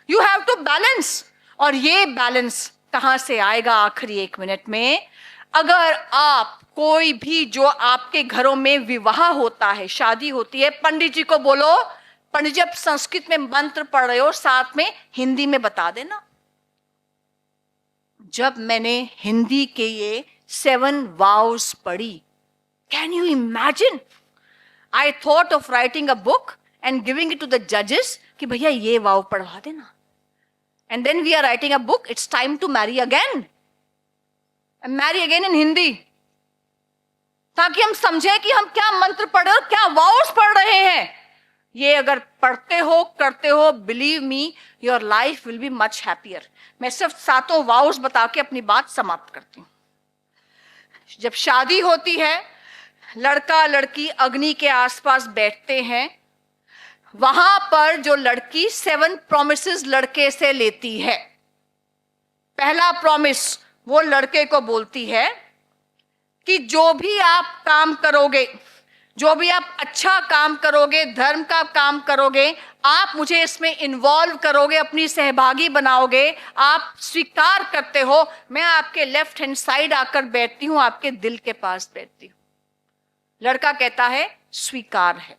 You have to balance. और ये बैलेंस कहां से आएगा आखिरी 1 मिनट में? अगर आप कोई भी जो आपके घरों में विवाह होता है, शादी होती है, पंडित जी को बोलो, पंडित जी आप संस्कृत में मंत्र पढ़ रहे हो, साथ में हिंदी में बता देना। जब मैंने हिंदी के ये 7 vows पढ़ी. Can you imagine? I thought of writing a book and giving it to the judges कि भैया ये वाव पढ़वा देना. And then we are writing a book. It's time to marry again. And marry again in Hindi. ताकि हम समझे कि हम क्या मंत्र पढ़ रहे हो, क्या वाउस पढ़ रहे हैं. ये अगर पढ़ते हो, करते हो, believe me, your life will be much happier. मैं सिर्फ 7 वाउस बता के अपनी बात समाप्त करती हूं. जब शादी होती है, लड़का लड़की अग्नि के आसपास बैठते हैं. वहां पर जो लड़की 7 प्रॉमिसेस लड़के से लेती है. पहला प्रॉमिस वो लड़के को बोलती है कि जो भी आप काम करोगे, जो भी आप अच्छा काम करोगे, धर्म का काम करोगे, आप मुझे इसमें इन्वॉल्व करोगे, अपनी सहभागी बनाओगे, आप स्वीकार करते हो, मैं आपके लेफ्ट हैंड साइड आकर बैठती हूं, आपके दिल के पास बैठती हूं. लड़का कहता है स्वीकार है.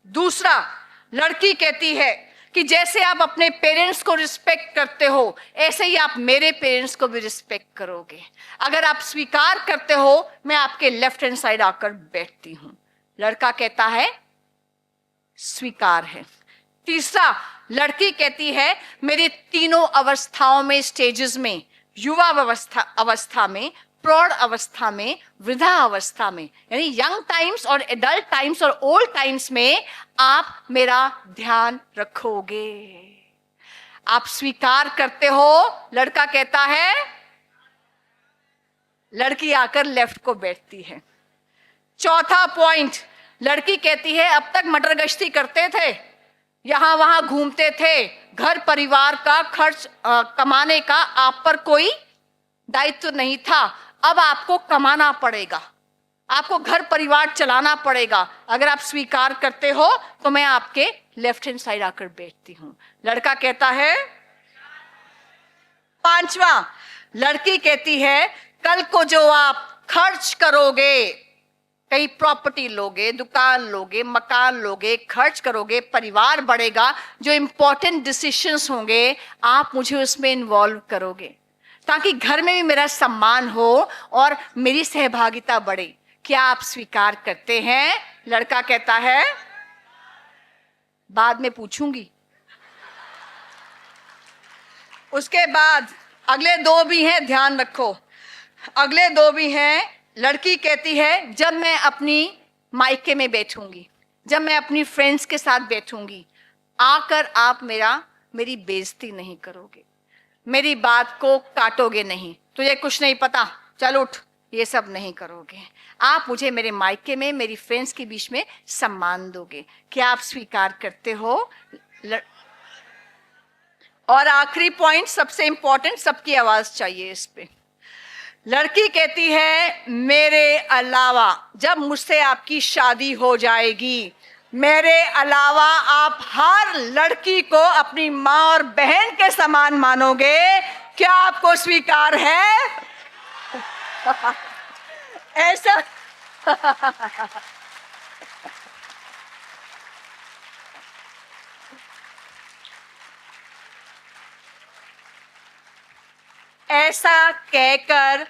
दूसरा, लड़की कहती है कि जैसे आप अपने पेरेंट्स को रिस्पेक्ट करते हो, ऐसे ही आप मेरे पेरेंट्स को भी रिस्पेक्ट करोगे. अगर आप स्वीकार करते हो, मैं आपके लेफ्ट हैंड साइड आकर बैठती हूं. लड़का कहता है स्वीकार है. तीसरा, लड़की कहती है मेरे तीनों अवस्थाओं में, स्टेजेस में, युवा अवस्था में, प्रौढ़ अवस्था में, वृद्धा अवस्था में, यानी यंग टाइम्स और एडल्ट टाइम्स और ओल्ड टाइम्स में आप मेरा ध्यान रखोगे. आप स्वीकार करते हो. लड़का कहता है, लड़की आकर लेफ्ट को बैठती है. चौथा पॉइंट, लड़की कहती है अब तक मटर गश्ती करते थे, यहां वहां घूमते थे, घर परिवार का खर्च कमाने का आप पर कोई दायित्व नहीं था. अब आपको कमाना पड़ेगा, आपको घर परिवार चलाना पड़ेगा. अगर आप स्वीकार करते हो तो मैं आपके लेफ्ट हैंड साइड आकर बैठती हूं. लड़का कहता है. पांचवा, लड़की कहती है कल को जो आप खर्च करोगे, कहीं प्रॉपर्टी लोगे, दुकान लोगे, मकान लोगे, खर्च करोगे, परिवार बढ़ेगा, जो इंपॉर्टेंट डिसीजंस होंगे आप मुझे उसमें इन्वॉल्व करोगे, ताकि घर में भी मेरा सम्मान हो और मेरी सहभागिता बढ़े. क्या आप स्वीकार करते हैं? लड़का कहता है बाद में पूछूंगी. उसके बाद अगले 2 भी हैं, ध्यान रखो. अगले 2 भी हैं. लड़की कहती है जब मैं अपनी मायके में बैठूंगी, जब मैं अपनी फ्रेंड्स के साथ बैठूंगी, आकर आप मेरी बेइज्जती नहीं करोगे, मेरी बात को काटोगे नहीं, तुझे कुछ नहीं पता, चल उठ, ये सब नहीं करोगे. आप मुझे मेरे मायके में, मेरी फ्रेंड्स के बीच में सम्मान दोगे. क्या आप स्वीकार करते हो? और आखिरी पॉइंट, सबसे इंपॉर्टेंट, सबकी आवाज चाहिए इस पे. लड़की कहती है मेरे अलावा जब मुझसे आपकी शादी हो जाएगी, मेरे अलावा आप हर लड़की को अपनी माँ और बहन के समान मानोगे. क्या आपको स्वीकार है? ऐसा ऐसा कहकर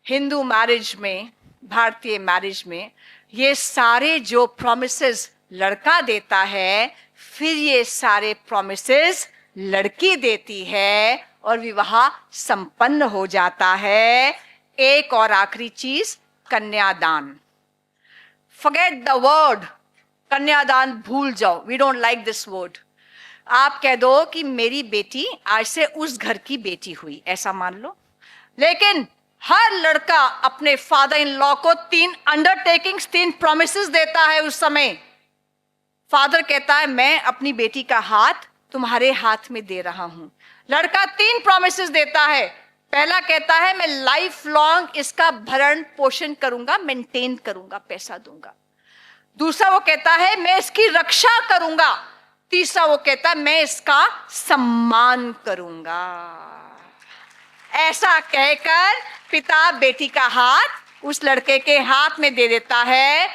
हिंदू मैरिज में, भारतीय मैरिज में, ये सारे जो प्रॉमिसेस लड़का देता है, फिर ये सारे प्रॉमिसेस लड़की देती है और विवाह संपन्न हो जाता है. एक और आखिरी चीज, कन्यादान. फॉरगेट द वर्ड कन्यादान, भूल जाओ, we don't like this word. आप कह दो कि मेरी बेटी आज से उस घर की बेटी हुई, ऐसा मान लो. लेकिन हर लड़का अपने फादर इन लॉ को 3 अंडरटेकिंग्स, 3 प्रॉमिसेस देता है. उस समय फादर कहता है मैं अपनी बेटी का हाथ तुम्हारे हाथ में दे रहा हूं. लड़का 3 प्रॉमिसेस देता है. पहला कहता है मैं लाइफ लॉन्ग इसका भरण पोषण करूंगा, मेंटेन करूंगा, पैसा दूंगा. दूसरा वो कहता है मैं इसकी रक्षा करूंगा. तीसरा वो कहता है मैं इसका सम्मान करूंगा. ऐसा कहकर पिता बेटी का हाथ उस लड़के के हाथ में दे देता है.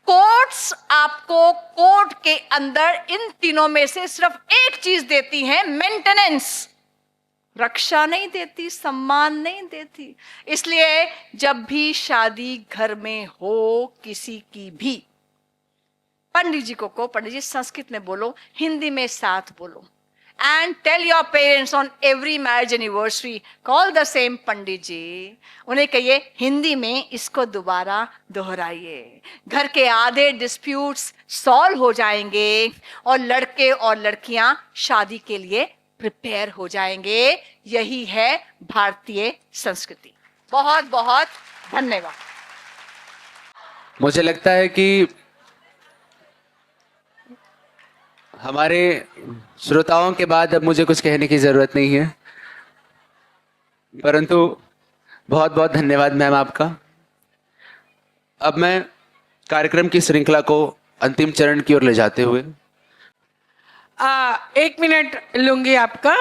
कोर्ट्स आपको कोर्ट के अंदर इन तीनों में से सिर्फ एक चीज देती है, मेंटेनेंस. रक्षा नहीं देती, सम्मान नहीं देती। इसलिए जब भी शादी घर में हो किसी की भी, पंडित जी को कहो, पंडित जी संस्कृत में बोलो, हिंदी में साथ बोलो, and tell your parents on every marriage anniversary, call the same pandit ji. उन्हें कहिए हिंदी में इसको दोबारा दोहराइए। घर के आधे डिस्प्यूट्स सॉल्व हो जाएंगे और लड़के और लड़कियां शादी के लिए प्रिपेयर हो जाएंगे। यही है भारतीय संस्कृति। बहुत बहुत धन्यवाद। मुझे लगता है कि हमारे श्रोताओं के बाद अब मुझे कुछ कहने की जरूरत नहीं है, परंतु बहुत बहुत धन्यवाद मैम आपका। अब मैं कार्यक्रम की श्रृंखला को अंतिम चरण की ओर ले जाते हुए 1 मिनट लूंगी आपका।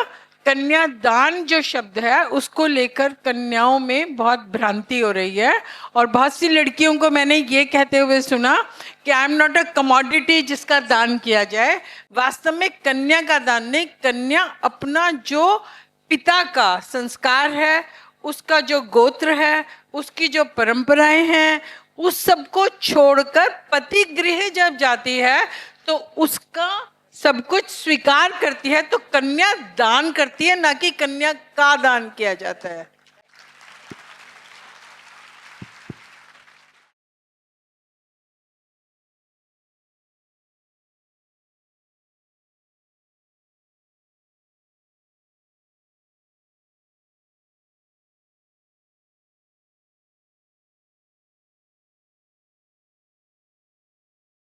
कन्यादान जो शब्द है उसको लेकर कन्याओं में बहुत भ्रांति हो रही है, और बहुत सी लड़कियों को मैंने ये कहते हुए सुना कि I am not a commodity जिसका दान किया जाए। वास्तव में कन्या का दान नहीं, कन्या अपना जो पिता का संस्कार है, उसका जो गोत्र है, उसकी जो परंपराएं हैं, उस सब को छोड़कर पति गृह जब जाती है तो उसका सब कुछ स्वीकार करती है, तो कन्या दान करती है, ना कि कन्या का दान किया जाता है।